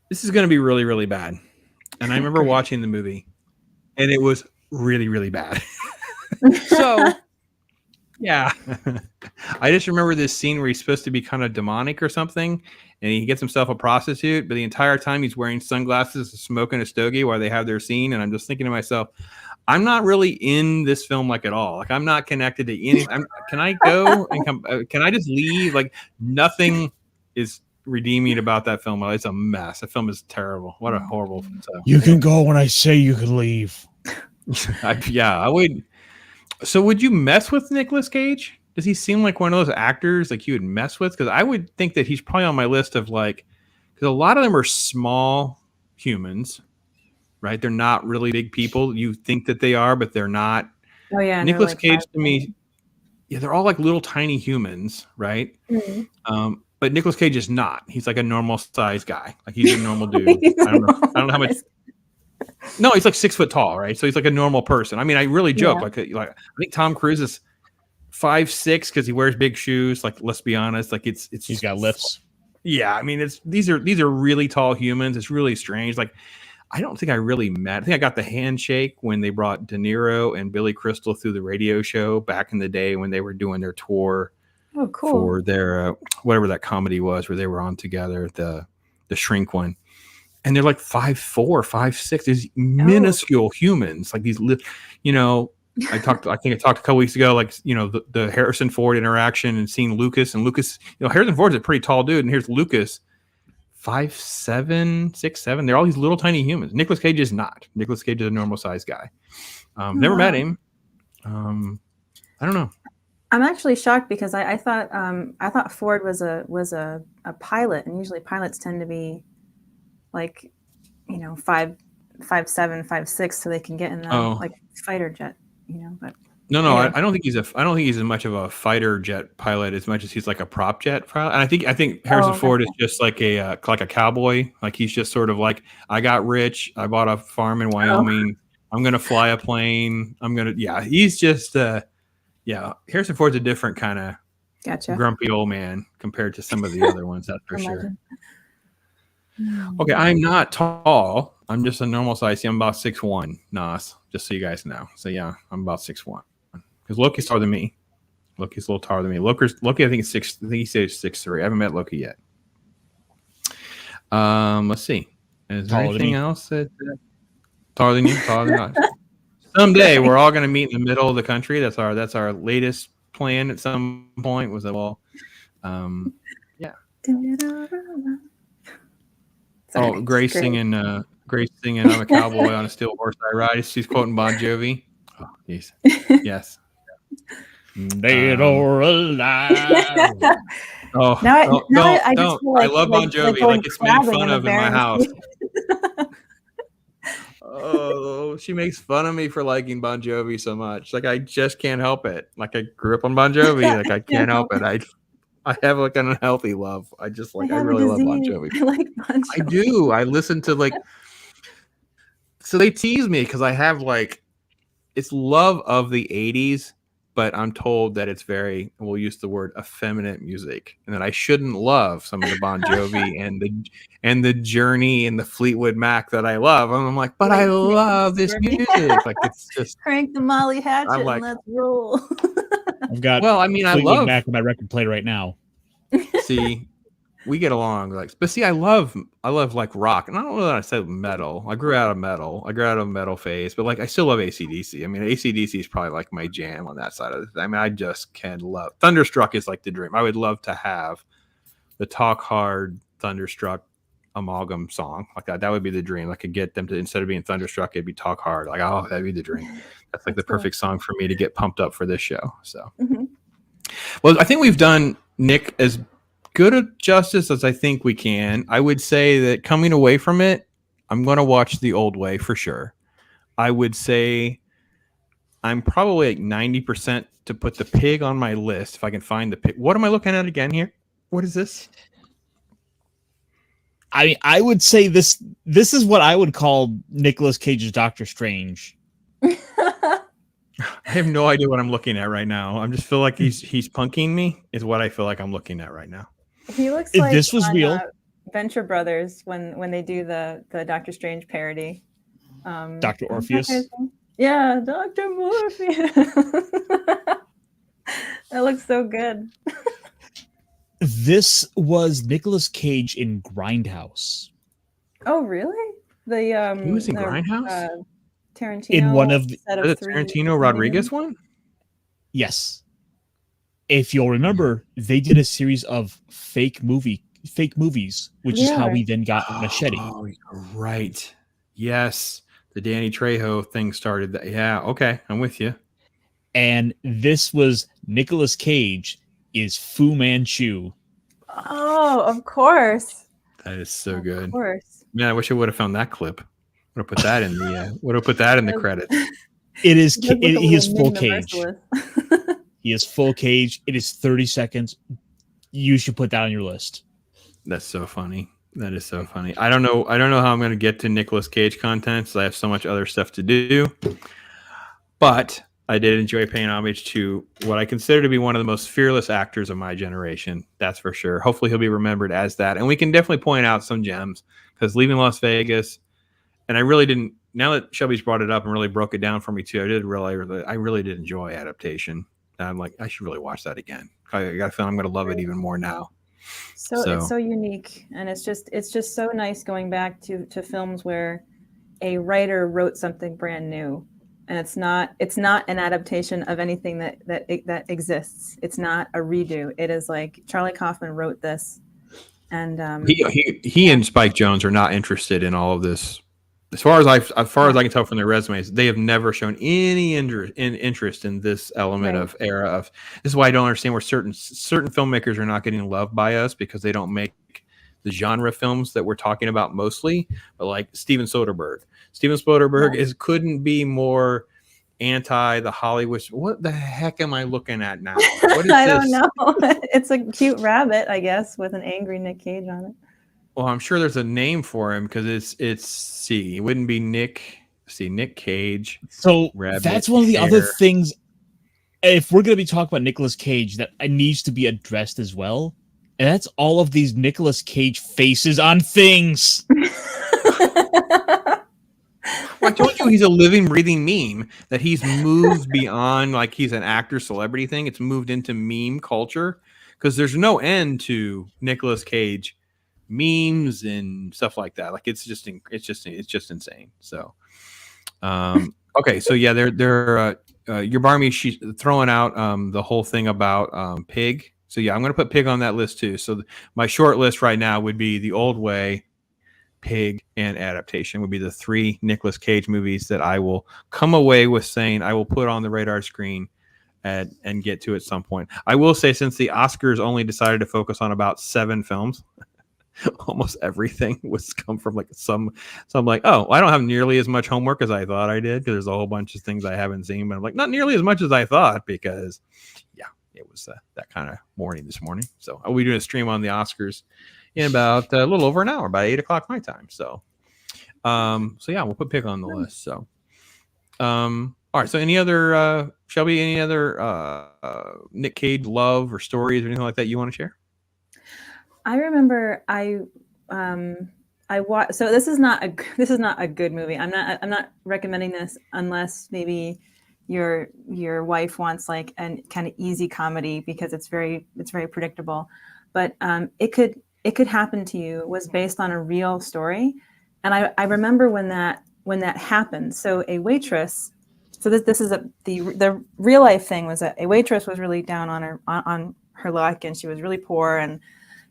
this is going to be really, really bad. And I remember watching the movie, and it was really, really bad. So, yeah. I just remember this scene where he's supposed to be kind of demonic or something, and he gets himself a prostitute, but the entire time he's wearing sunglasses and smoking a stogie while they have their scene. And I'm just thinking to myself, I'm not really in this film like at all. Like I'm not connected to anything. Can I go and come? Can I just leave? Like nothing is redeeming about that film. It's a mess. That film is terrible. What a horrible. You can go when I say you can leave. I would. So would you mess with Nicolas Cage? Does he seem like one of those actors like you would mess with? Because I would think that he's probably on my list of like, because a lot of them are small humans. Right, they're not really big people. You think that they are, but they're not. Oh yeah, Nicolas like Cage to me. they're all like little tiny humans, right? Mhm. But Nicolas Cage is not. He's like a normal size guy. Like he's a normal dude. I don't know how much. No, he's like 6 foot tall, right? So he's like a normal person. I mean, I really joke. Yeah. Like I think Tom Cruise is 5'6" because he wears big shoes. Like, let's be honest. Like it's He's got lifts. Yeah, I mean, these are really tall humans. It's really strange. Like, I don't think I really met. I think I got the handshake when they brought De Niro and Billy Crystal through the radio show back in the day when they were doing their tour. Oh, cool. For their whatever that comedy was where they were on together, the Shrink one, and they're like 5'4", 5'6". These minuscule humans, like these, you know. I think I talked a couple weeks ago, like, you know, the Harrison Ford interaction and seeing Lucas, you know, Harrison Ford's a pretty tall dude, and here's Lucas, 5'7", 6'7". They're all these little tiny humans. Nicolas Cage is not. Nicolas Cage is a normal sized guy. Never met him. I don't know. I'm actually shocked because I thought Ford was a pilot, and usually pilots tend to be like, you know, 5'7", 5'6", so they can get in the like fighter jet, you know. But no, yeah. I don't think he's as much of a fighter jet pilot as much as he's like a prop jet pilot. And I think Harrison Ford is just like a cowboy. Like he's just sort of like, I got rich, I bought a farm in Wyoming, I'm gonna fly a plane, he's just Harrison Ford's a different kind of grumpy old man compared to some of the other ones, that's for sure. Okay, I'm not tall. I'm just a normal size. I'm about 6'1", Nas, just so you guys know. So yeah, I'm about 6'1". Because Loki's taller than me. Loki's a little taller than me. Loki, I think is 6. I think he says 6'3". I haven't met Loki yet. Let's see. Is there anything else that taller than you? Taller than us? Someday we're all going to meet in the middle of the country. That's our latest plan. At some point was that yeah. Sorry, Grace singing. Grace singing, I'm a cowboy on a steel horse I ride. She's quoting Bon Jovi. Oh, geez. Yes. Dead or alive. Oh, don't. I love Bon Jovi. Like it's made fun of in my house. Oh, she makes fun of me for liking Bon Jovi so much. Like I just can't help it. Like I grew up on Bon Jovi. Like I can't help it. I have like an unhealthy love. I just like I really love Bon Jovi. I like Bon Jovi. I do. I listen to like. So they tease me because I have like, it's love of the 80s, but I'm told that it's very, we'll use the word effeminate music, and that I shouldn't love some of the Bon Jovi and the Journey and the Fleetwood Mac that I love. And I'm like, but I love this music. Like it's just crank the Molly Hatchet and let's roll. I've got I love Mac on my record player right now. See, we get along but see, I love like rock, and I don't know that I said metal. I grew out of metal. I grew out of a metal phase, but like I still love AC/DC. I mean, AC/DC is probably like my jam on that side of it. I mean, I just can love Thunderstruck is like the dream. I would love to have the Talk Hard Thunderstruck amalgam song like that. That would be the dream. I could get them to, instead of being Thunderstruck, it'd be Talk Hard. Like, oh, that'd be the dream. That's like the perfect song for me to get pumped up for this show. So, well, I think we've done Nick as good a justice as I think we can. I would say that coming away from it, I'm going to watch The Old Way for sure. I would say I'm probably like 90% to put The Pig on my list if I can find The Pig. What am I looking at again here? What is this? I would say this is what I would call Nicolas Cage's Doctor Strange. I have no idea what I'm looking at right now. I just feel like he's punking me is what I feel like I'm looking at right now. He looks like this was real. Venture Brothers when they do the Doctor Strange parody. Dr. Orpheus. Yeah, Dr. Morpheus. That looks so good. This was Nicolas Cage in Grindhouse. Oh, really? He was in Grindhouse? Tarantino in one of the Tarantino Rodriguez one? Yes. If you'll remember, they did a series of fake movies, which is how we then got Machete. Oh, right. Yes. The Danny Trejo thing started that. Yeah, okay. I'm with you. And this was Nicolas Cage is Fu Manchu. Oh, of course. That is so good. Of course. Man, I wish I would have found that clip. Would have put that in the credits. He is full Cage. He is full Cage. It is 30 seconds. You should put that on your list. That's so funny. That is so funny. I don't know how I'm going to get to Nicolas Cage content, so I have so much other stuff to do. But I did enjoy paying homage to what I consider to be one of the most fearless actors of my generation. That's for sure. Hopefully he'll be remembered as that. And we can definitely point out some gems, because Leaving Las Vegas, and I really didn't, now that Shelby's brought it up and really broke it down for me too, I really did enjoy Adaptation. And I'm like, I should really watch that again. I got a feeling I'm going to love it even more now. So it's so unique, and it's just so nice going back to films where a writer wrote something brand new, and it's not an adaptation of anything that exists. It's not a redo. It is like Charlie Kaufman wrote this, and he and Spike Jonze are not interested in all of this. As far as I can tell from their resumes, they have never shown any interest in this element of era of. This is why I don't understand where certain filmmakers are not getting loved by us, because they don't make the genre films that we're talking about mostly. But like Steven Soderbergh couldn't be more anti the Hollywood. What the heck am I looking at now? What is I don't know. It's a cute rabbit, I guess, with an angry Nick Cage on it. Well, I'm sure there's a name for him, because it wouldn't be Nick Cage. So Rabbit that's one of the other things. If we're going to be talking about Nicolas Cage, that needs to be addressed as well. And that's all of these Nicolas Cage faces on things. Well, I told you he's a living, breathing meme, that he's moved beyond like he's an actor celebrity thing. It's moved into meme culture, because there's no end to Nicolas Cage memes and stuff like that. Like it's just insane. So okay, so yeah, they're your Barmy, she's throwing out the whole thing about Pig. So yeah, I'm gonna put Pig on that list too. So my short list right now would be The Old Way, Pig, and Adaptation would be the 3 Nicolas Cage movies that I will come away with saying I will put on the radar screen and get to at some point. I will say, since the Oscars only decided to focus on about 7 films, almost everything was come from like some like, oh, I don't have nearly as much homework as I thought I did, because there's a whole bunch of things I haven't seen, but I'm like, not nearly as much as I thought, because yeah, it was that kind of morning this morning. So I'll be doing a stream on the Oscars in about a little over an hour, about 8 o'clock my time. So yeah, we'll put Pig on the list. So all right, so any other Shelby, any other Nick Cage love or stories or anything like that you want to share? I remember I watched. So this is not a good movie. I'm not recommending this unless maybe your wife wants like a kind of easy comedy, because it's very predictable. But it could happen to you was based on a real story, and I remember when that happened. So a waitress. So this is the real life thing was that a waitress was really down on her luck, and she was really poor, and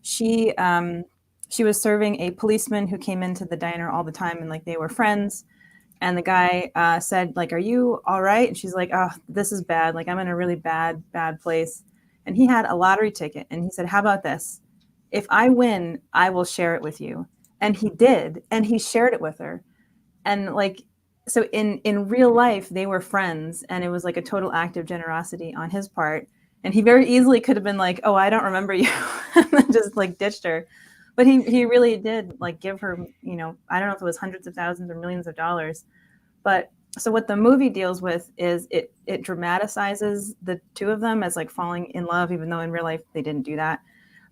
she was serving a policeman who came into the diner all the time, and like they were friends. And the guy said, like, "Are you all right?" And she's like, "Oh, this is bad. Like, I'm in a really bad place." And he had a lottery ticket, and he said, "How about this? If I win, I will share it with you." And he did, and he shared it with her. And like, so in real life, they were friends, and it was like a total act of generosity on his part. And he very easily could have been like, "Oh, I don't remember you," and just like ditched her. But he really did like give her, I don't know if it was hundreds of thousands or millions of dollars. But so what the movie deals with is it dramatizes the two of them as like falling in love, even though in real life they didn't do that.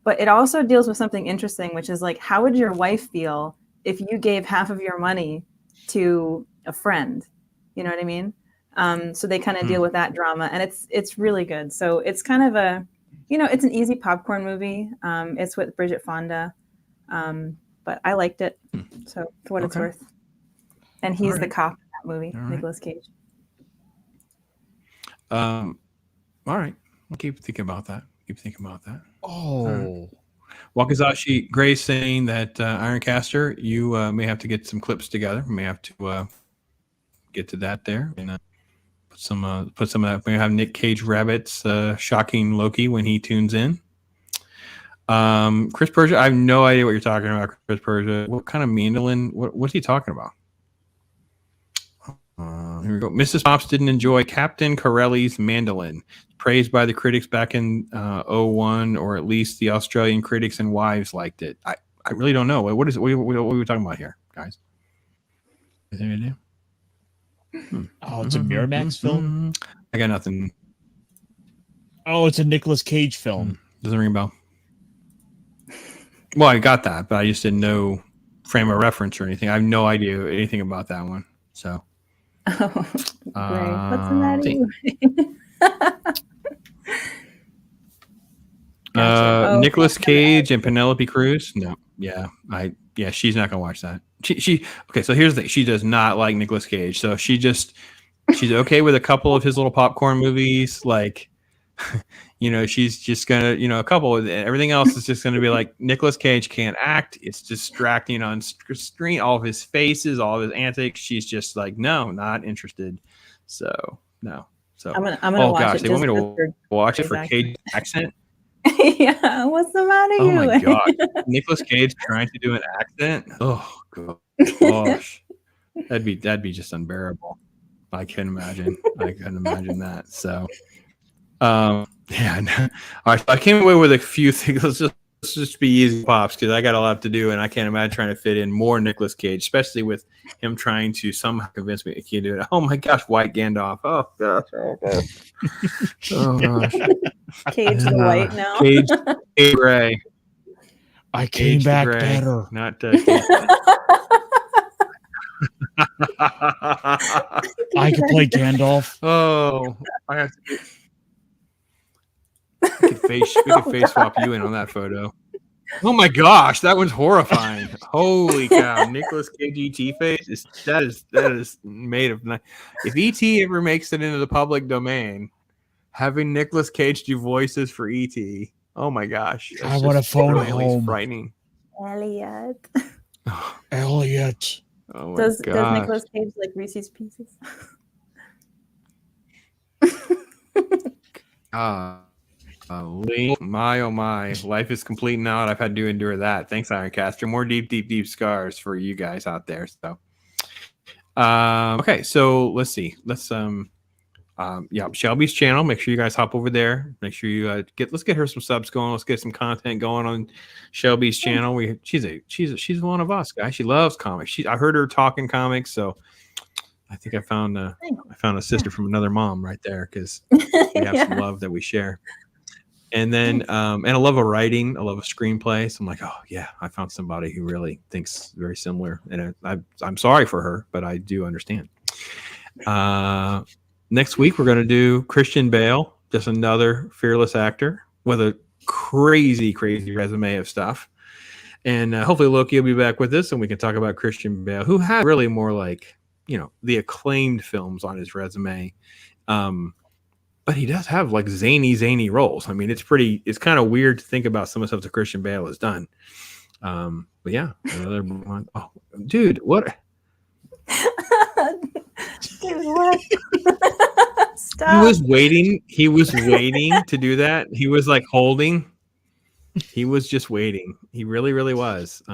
But it also deals with something interesting, which is like, how would your wife feel if you gave half of your money to a friend? You know what I mean? So they kind of deal with that drama, and it's really good. So it's kind of it's an easy popcorn movie. It's with Bridget Fonda, but I liked it. So for what it's worth, and he's the cop in that movie, Nicolas Cage. All right, I'll keep thinking about that. Oh, Wakazashi Grace saying that Ironcaster, you may have to get some clips together. We may have to get to that there and put some of that. We have Nick Cage rabbits shocking Loki when he tunes in. Chris Persia, I have no idea what you're talking about. Chris Persia, what kind of mandolin? What's he talking about? Here we go. Mrs. Pops didn't enjoy Captain Corelli's mandolin. praised by the critics back in 01, or at least the Australian critics and wives liked it. I really don't know. What are we talking about here, guys? Anything to do? Oh, it's a Miramax film? I got nothing. Oh, it's a Nicolas Cage film. Doesn't ring a bell. Well, I got that, but I just didn't know frame of reference or anything. I have no idea anything about that one. So, Oh, great. What's the matter? Nicolas Cage and Penelope Cruz. No, yeah, she's not gonna watch that. She okay. So here's the thing: she does not like Nicolas Cage. So she's okay with a couple of his little popcorn movies, like. She's just gonna, a couple. Everything else is just gonna be like Nicolas Cage can't act. It's distracting on screen. All of his faces, all of his antics. She's just like, no, not interested. So no. So I'm gonna watch it. They want me to watch it for Cage accent. Yeah, what's the matter? Oh my god, Nicolas Cage trying to do an accent. Oh gosh, that'd be just unbearable. I couldn't imagine that. So. Yeah. No. All right. So I came away with a few things. Let's just be easy pops, because I got a lot to do, and I can't imagine trying to fit in more Nicolas Cage, especially with him trying to somehow convince me he can do it. Oh my gosh, White Gandalf. Oh gosh. Oh gosh. Cage the White now. Cage Ray. I came back Gray, better. Not. I could play Gandalf. Oh, I have to. We could face swap you in on that photo. Oh my gosh, that one's horrifying. Holy cow, Nicolas Cage ET face that is made of. If ET ever makes it into the public domain, having Nicolas Cage do voices for ET, oh my gosh, I want to phone really home. Frightening. Elliot. Elliot. Oh my Does gosh. Nicolas Cage like Reese's Pieces? My oh my, life is complete now. I've had to endure that. Thanks, Ironcaster. More deep scars for you guys out there. So, okay, so let's see. Shelby's channel. Make sure you guys hop over there. Make sure you let's get her some subs going. Let's get some content going on Shelby's channel. She's one of us, guys. She loves comics. I heard her talking comics, so I think I found a sister from another mom right there, because we have some love that we share. And then, and I love writing. I love a screenplay. So I'm like, oh yeah, I found somebody who really thinks very similar. And I'm sorry for her, but I do understand. Next week, we're going to do Christian Bale, just another fearless actor with a crazy resume of stuff. And hopefully Loki will be back with us, and we can talk about Christian Bale, who had really more like, the acclaimed films on his resume. But he does have like zany roles. I mean, it's kind of weird to think about some of the stuff that Christian Bale has done. But yeah, another one. Oh, dude, what? Dude, what? Stop. He was waiting to do that. He was like holding. He was just waiting. He really was.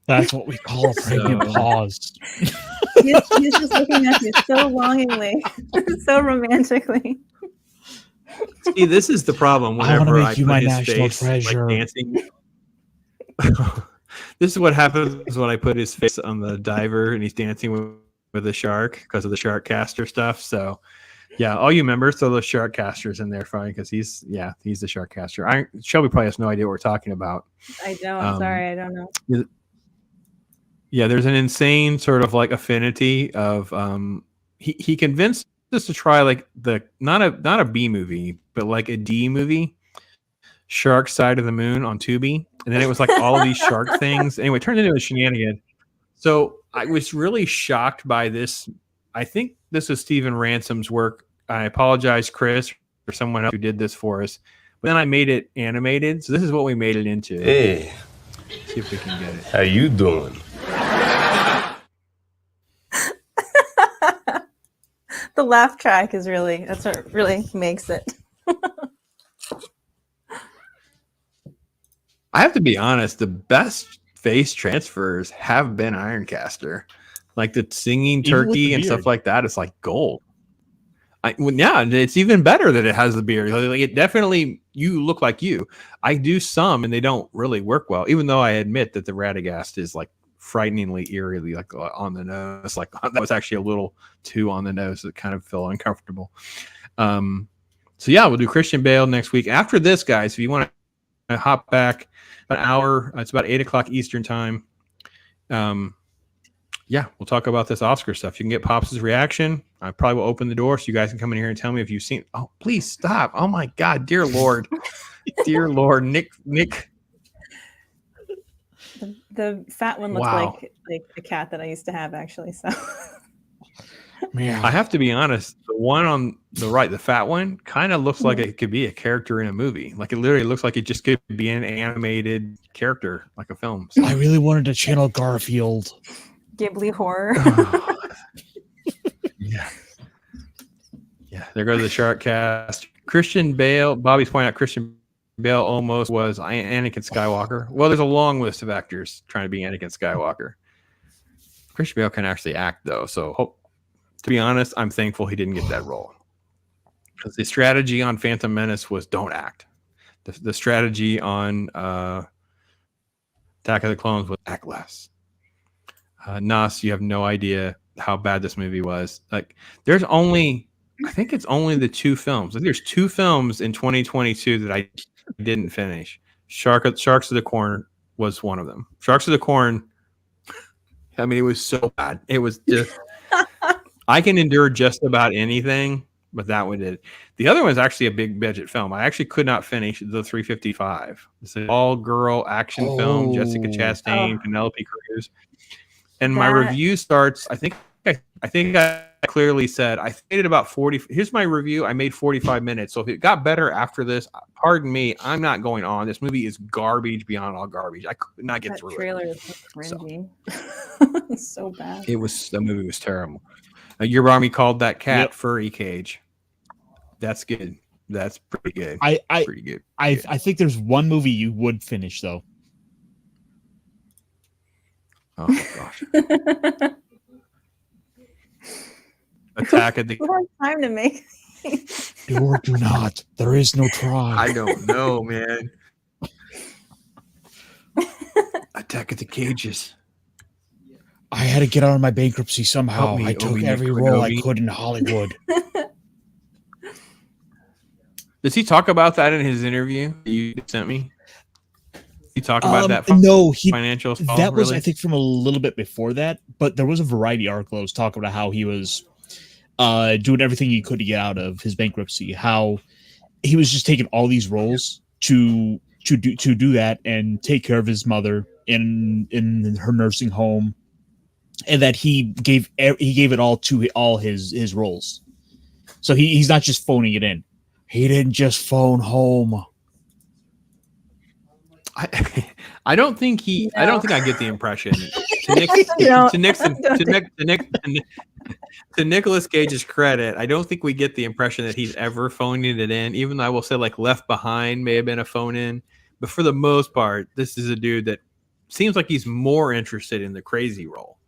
That's what we call a pregnant pause. He's just looking at you so longingly, so romantically. See, this is the problem. Whenever I put his face treasure. like dancing, this is what happens when I put his face on the diver and he's dancing with the shark because of the shark caster stuff. So, yeah, all you members, throw those shark casters in there, fine, because he's the shark caster. Shelby probably has no idea what we're talking about. I don't. Sorry, I don't know. Yeah, there's an insane sort of like affinity of he convinced us to try like the not a B movie, but like a D movie, Shark Side of the Moon on Tubi, and then it was like all of these shark things. Anyway, it turned into a shenanigan. So I was really shocked by this. I think this is Stephen Ransom's work. I apologize, Chris, or someone else who did this for us. But then I made it animated. So this is what we made it into. Hey, see if we can get it. How you doing? The laugh track is that's what really makes it. I have to be honest, the best face transfers have been Ironcaster. Like the singing turkey and stuff like that. It's like gold. Yeah, and it's even better that it has the beard. Like, it definitely, you look like you. I do some, and they don't really work well. Even though I admit that the Radagast is like frighteningly eerily like on the nose. Like that was actually a little too on the nose. It kind of felt uncomfortable. So yeah, we'll do Christian Bale next week. After this, guys, if you want to hop back an hour, it's about 8 o'clock Eastern time. Yeah, we'll talk about this Oscar stuff. You can get Pops' reaction. I probably will open the door so you guys can come in here and tell me if you've seen. Oh, please stop! Oh my God, dear Lord, dear Lord, Nick. The fat one looks Wow. like the cat that I used to have, actually. So I have to be honest. The one on the right, the fat one, kind of looks like it could be a character in a movie. Like it literally looks like it just could be an animated character, like a film. So. I really wanted to channel Garfield. Ghibli horror. Yeah. Yeah. There goes the shark cast. Christian Bale. Bobby's pointing out Christian Bale almost was Anakin Skywalker. Well, there's a long list of actors trying to be Anakin Skywalker. Christian Bale can actually act, though. So, to be honest, I'm thankful he didn't get that role. Because the strategy on Phantom Menace was don't act. The strategy on Attack of the Clones was act less. Nas, you have no idea how bad this movie was. Like, there's only, I think it's only the 2 films. Like, there's 2 films in 2022 that I didn't finish. Sharks of the Corn was one of them. Sharks of the Corn, I mean, it was so bad. It was just, I can endure just about anything, but that one did. The other one is actually a big budget film. I actually could not finish the 355. It's an all-girl action film. Jessica Chastain, Penelope Cruz. And my review starts, I think I clearly said, I stated about 40. Here's my review. I made 45 minutes. So if it got better after this, pardon me, I'm not going on. This movie is garbage beyond all garbage. I could not get through it. That trailer is so cringy. So bad. The movie was terrible. Your army called that cat Furry Cage. That's good. That's pretty good. Pretty good. I think there's one movie you would finish, though. Oh gosh. Attack of the. Who has time to make? Do or do not. There is no try. I don't know, man. Attack of the Cages. I had to get out of my bankruptcy somehow. Help me, I took Obi every Wan role I Kenobi. could in Hollywood. Does he talk about that in his interview that you sent me? He talked about that. No, financial. That was, I think, from a little bit before that. But there was a Variety article that was talking about how he was doing everything he could to get out of his bankruptcy. How he was just taking all these roles to do that and take care of his mother in her nursing home, and that he gave it all to all his roles. So he's not just phoning it in. He didn't just phone home. I don't think he. No. I don't think I get the impression. To Nicolas Cage's credit, I don't think we get the impression that he's ever phoning it in. Even though I will say, like, Left Behind may have been a phone in, but for the most part, this is a dude that seems like he's more interested in the crazy role.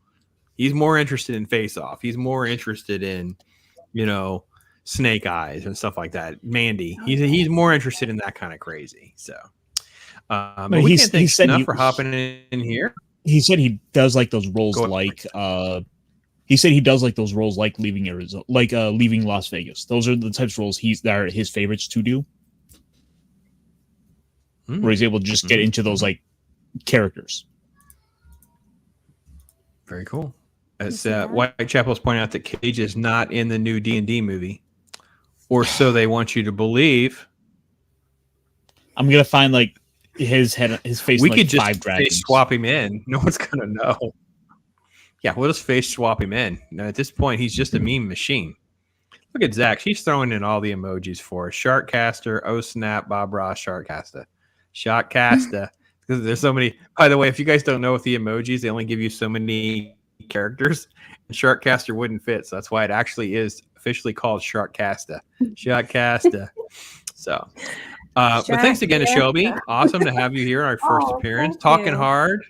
He's more interested in Face Off. He's more interested in, Snake Eyes and stuff like that. Mandy. He's more interested in that kind of crazy. So. But we can't thank Snuff for hopping in here. He said he does like those roles he said he does like those roles like leaving Arizona, like leaving Las Vegas. Those are the types of roles that are his favorites to do. Where he's able to just get into those like characters. Very cool. As Whitechapel's pointing out that Cage is not in the new D&D movie. Or so they want you to believe. I'm gonna find like his face. We like could just 5 dragons. face swap him in. No one's gonna know. Yeah, we'll just face swap him in. Now, at this point, he's just a meme machine. Look at Zach. He's throwing in all the emojis for us. Sharkcaster, oh snap, Bob Ross, Sharkcaster. Sharkcaster. Because there's so many. By the way, if you guys don't know with the emojis, they only give you so many characters. And Sharkcaster wouldn't fit. So that's why it actually is officially called Sharkcaster. Sharkcaster. So. But thanks again to Shelby. Awesome to have you here, our first appearance. Talking hard.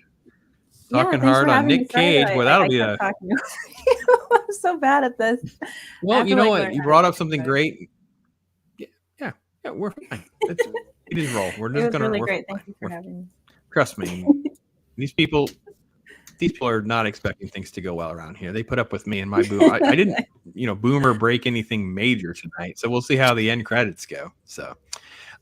Talking thanks hard for on having me. Nick Sorry Cage. that Well, that'll I be kept talking over you. I'm so bad at this. I well, have you to, know like, what? learn You how brought to up something better. great. Yeah, we're fine. It is roll. We're It just was gonna. really We're great. fine. Thank you for having me. Trust me. These people are not expecting things to go well around here. They put up with me and my boom. I didn't, boom or break anything major tonight. So we'll see how the end credits go. So,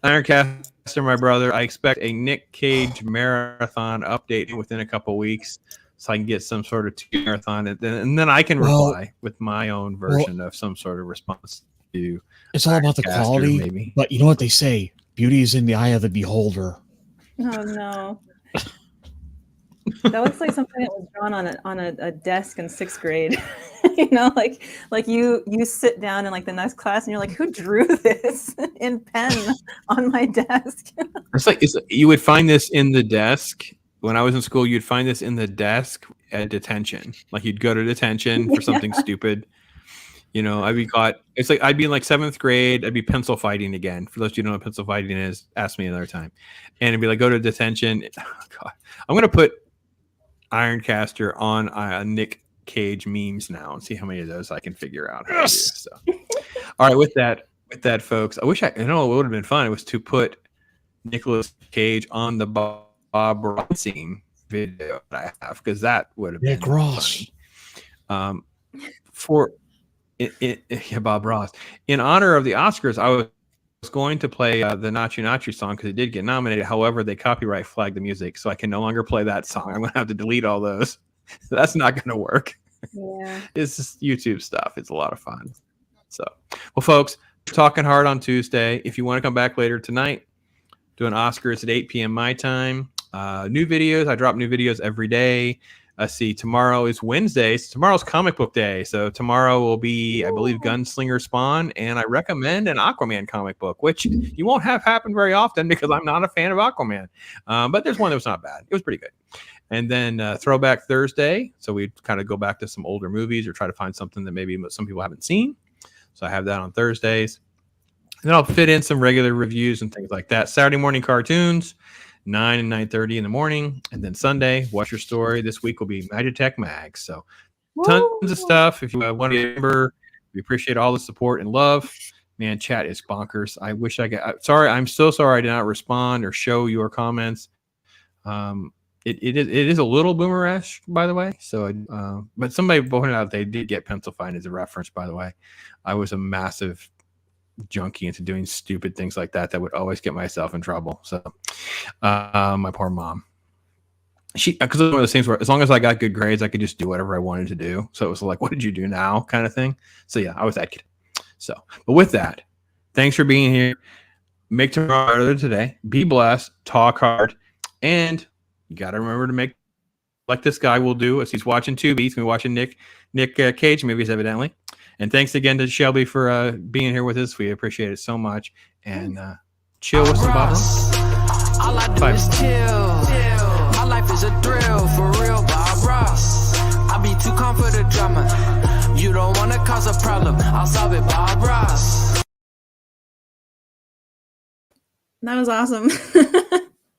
Ironcaster, my brother, I expect a Nick Cage marathon update within a couple weeks, so I can get some sort of marathon, and then I can reply with my own version of some sort of response to. It's all about the Ironcaster, quality, maybe. but you know what they say: beauty is in the eye of the beholder. Oh no. That looks like something that was drawn on a desk in 6th grade. Like you sit down in like the next class and you're like, who drew this in pen on my desk? It's like you would find this in the desk when I was in school. You'd find this in the desk at detention. Like you'd go to detention for something stupid. I'd be caught. It's like I'd be in like 7th grade. I'd be pencil fighting again. For those of you who don't know what pencil fighting is, ask me another time. And it'd be like, go to detention. Oh, God. I'm going to put Ironcaster on Nick Cage memes now and see how many of those I can figure out how to do. So, all right, with that, folks, I wish what would have been fun was to put Nicolas Cage on the Bob Ross scene video that I have, because that would have been Nick Ross. Funny. Bob Ross. In honor of the Oscars, I was going to play the Nachi Nachi song because it did get nominated. However, they copyright flagged the music, so I can no longer play that song. I'm going to have to delete all those. That's not going to work. Yeah. It's just YouTube stuff. It's a lot of fun. So, well, folks, we're talking hard on Tuesday. If you want to come back later tonight, doing Oscars at 8 p.m. my time. New videos. I drop new videos every day. See, tomorrow is Wednesday. So tomorrow's comic book day. So tomorrow will be, I believe, Gunslinger Spawn, and I recommend an Aquaman comic book, which you won't have happen very often because I'm not a fan of Aquaman. But there's one that was not bad. It was pretty good. And then Throwback Thursday. So we kind of go back to some older movies or try to find something that maybe some people haven't seen. So I have that on Thursdays. And then I'll fit in some regular reviews and things like that. Saturday morning cartoons. 9 and 9:30 in the morning, and then Sunday, Watch Your Story. This week will be Magitech Mag. So tons of stuff. If you want to be a member, we appreciate all the support and love. Man, chat is bonkers. I wish I could. I'm so sorry I did not respond or show your comments. It is a little boomerish, by the way. So, but somebody pointed out they did get pencil find as a reference. By the way, I was a massive junkie into doing stupid things like that would always get myself in trouble. So my poor mom, because it was one of those things where as long as I got good grades, I could just do whatever I wanted to do. So it was like, what did you do now kind of thing. So yeah, I was that kid. So, but with that, thanks for being here. Make tomorrow better than today. Be blessed, talk hard, and you got to remember to make like this guy will do as he's watching Tubi. He's going to be watching Nick Cage movies, evidently. And thanks again to Shelby for being here with us. We appreciate it so much. And chill with some Bob Ross. All I do is chill. My life is a thrill, for real, Bob Ross. I be too calm for the drama. You don't want to cause a problem, I'll solve it, Bob Ross. That was awesome.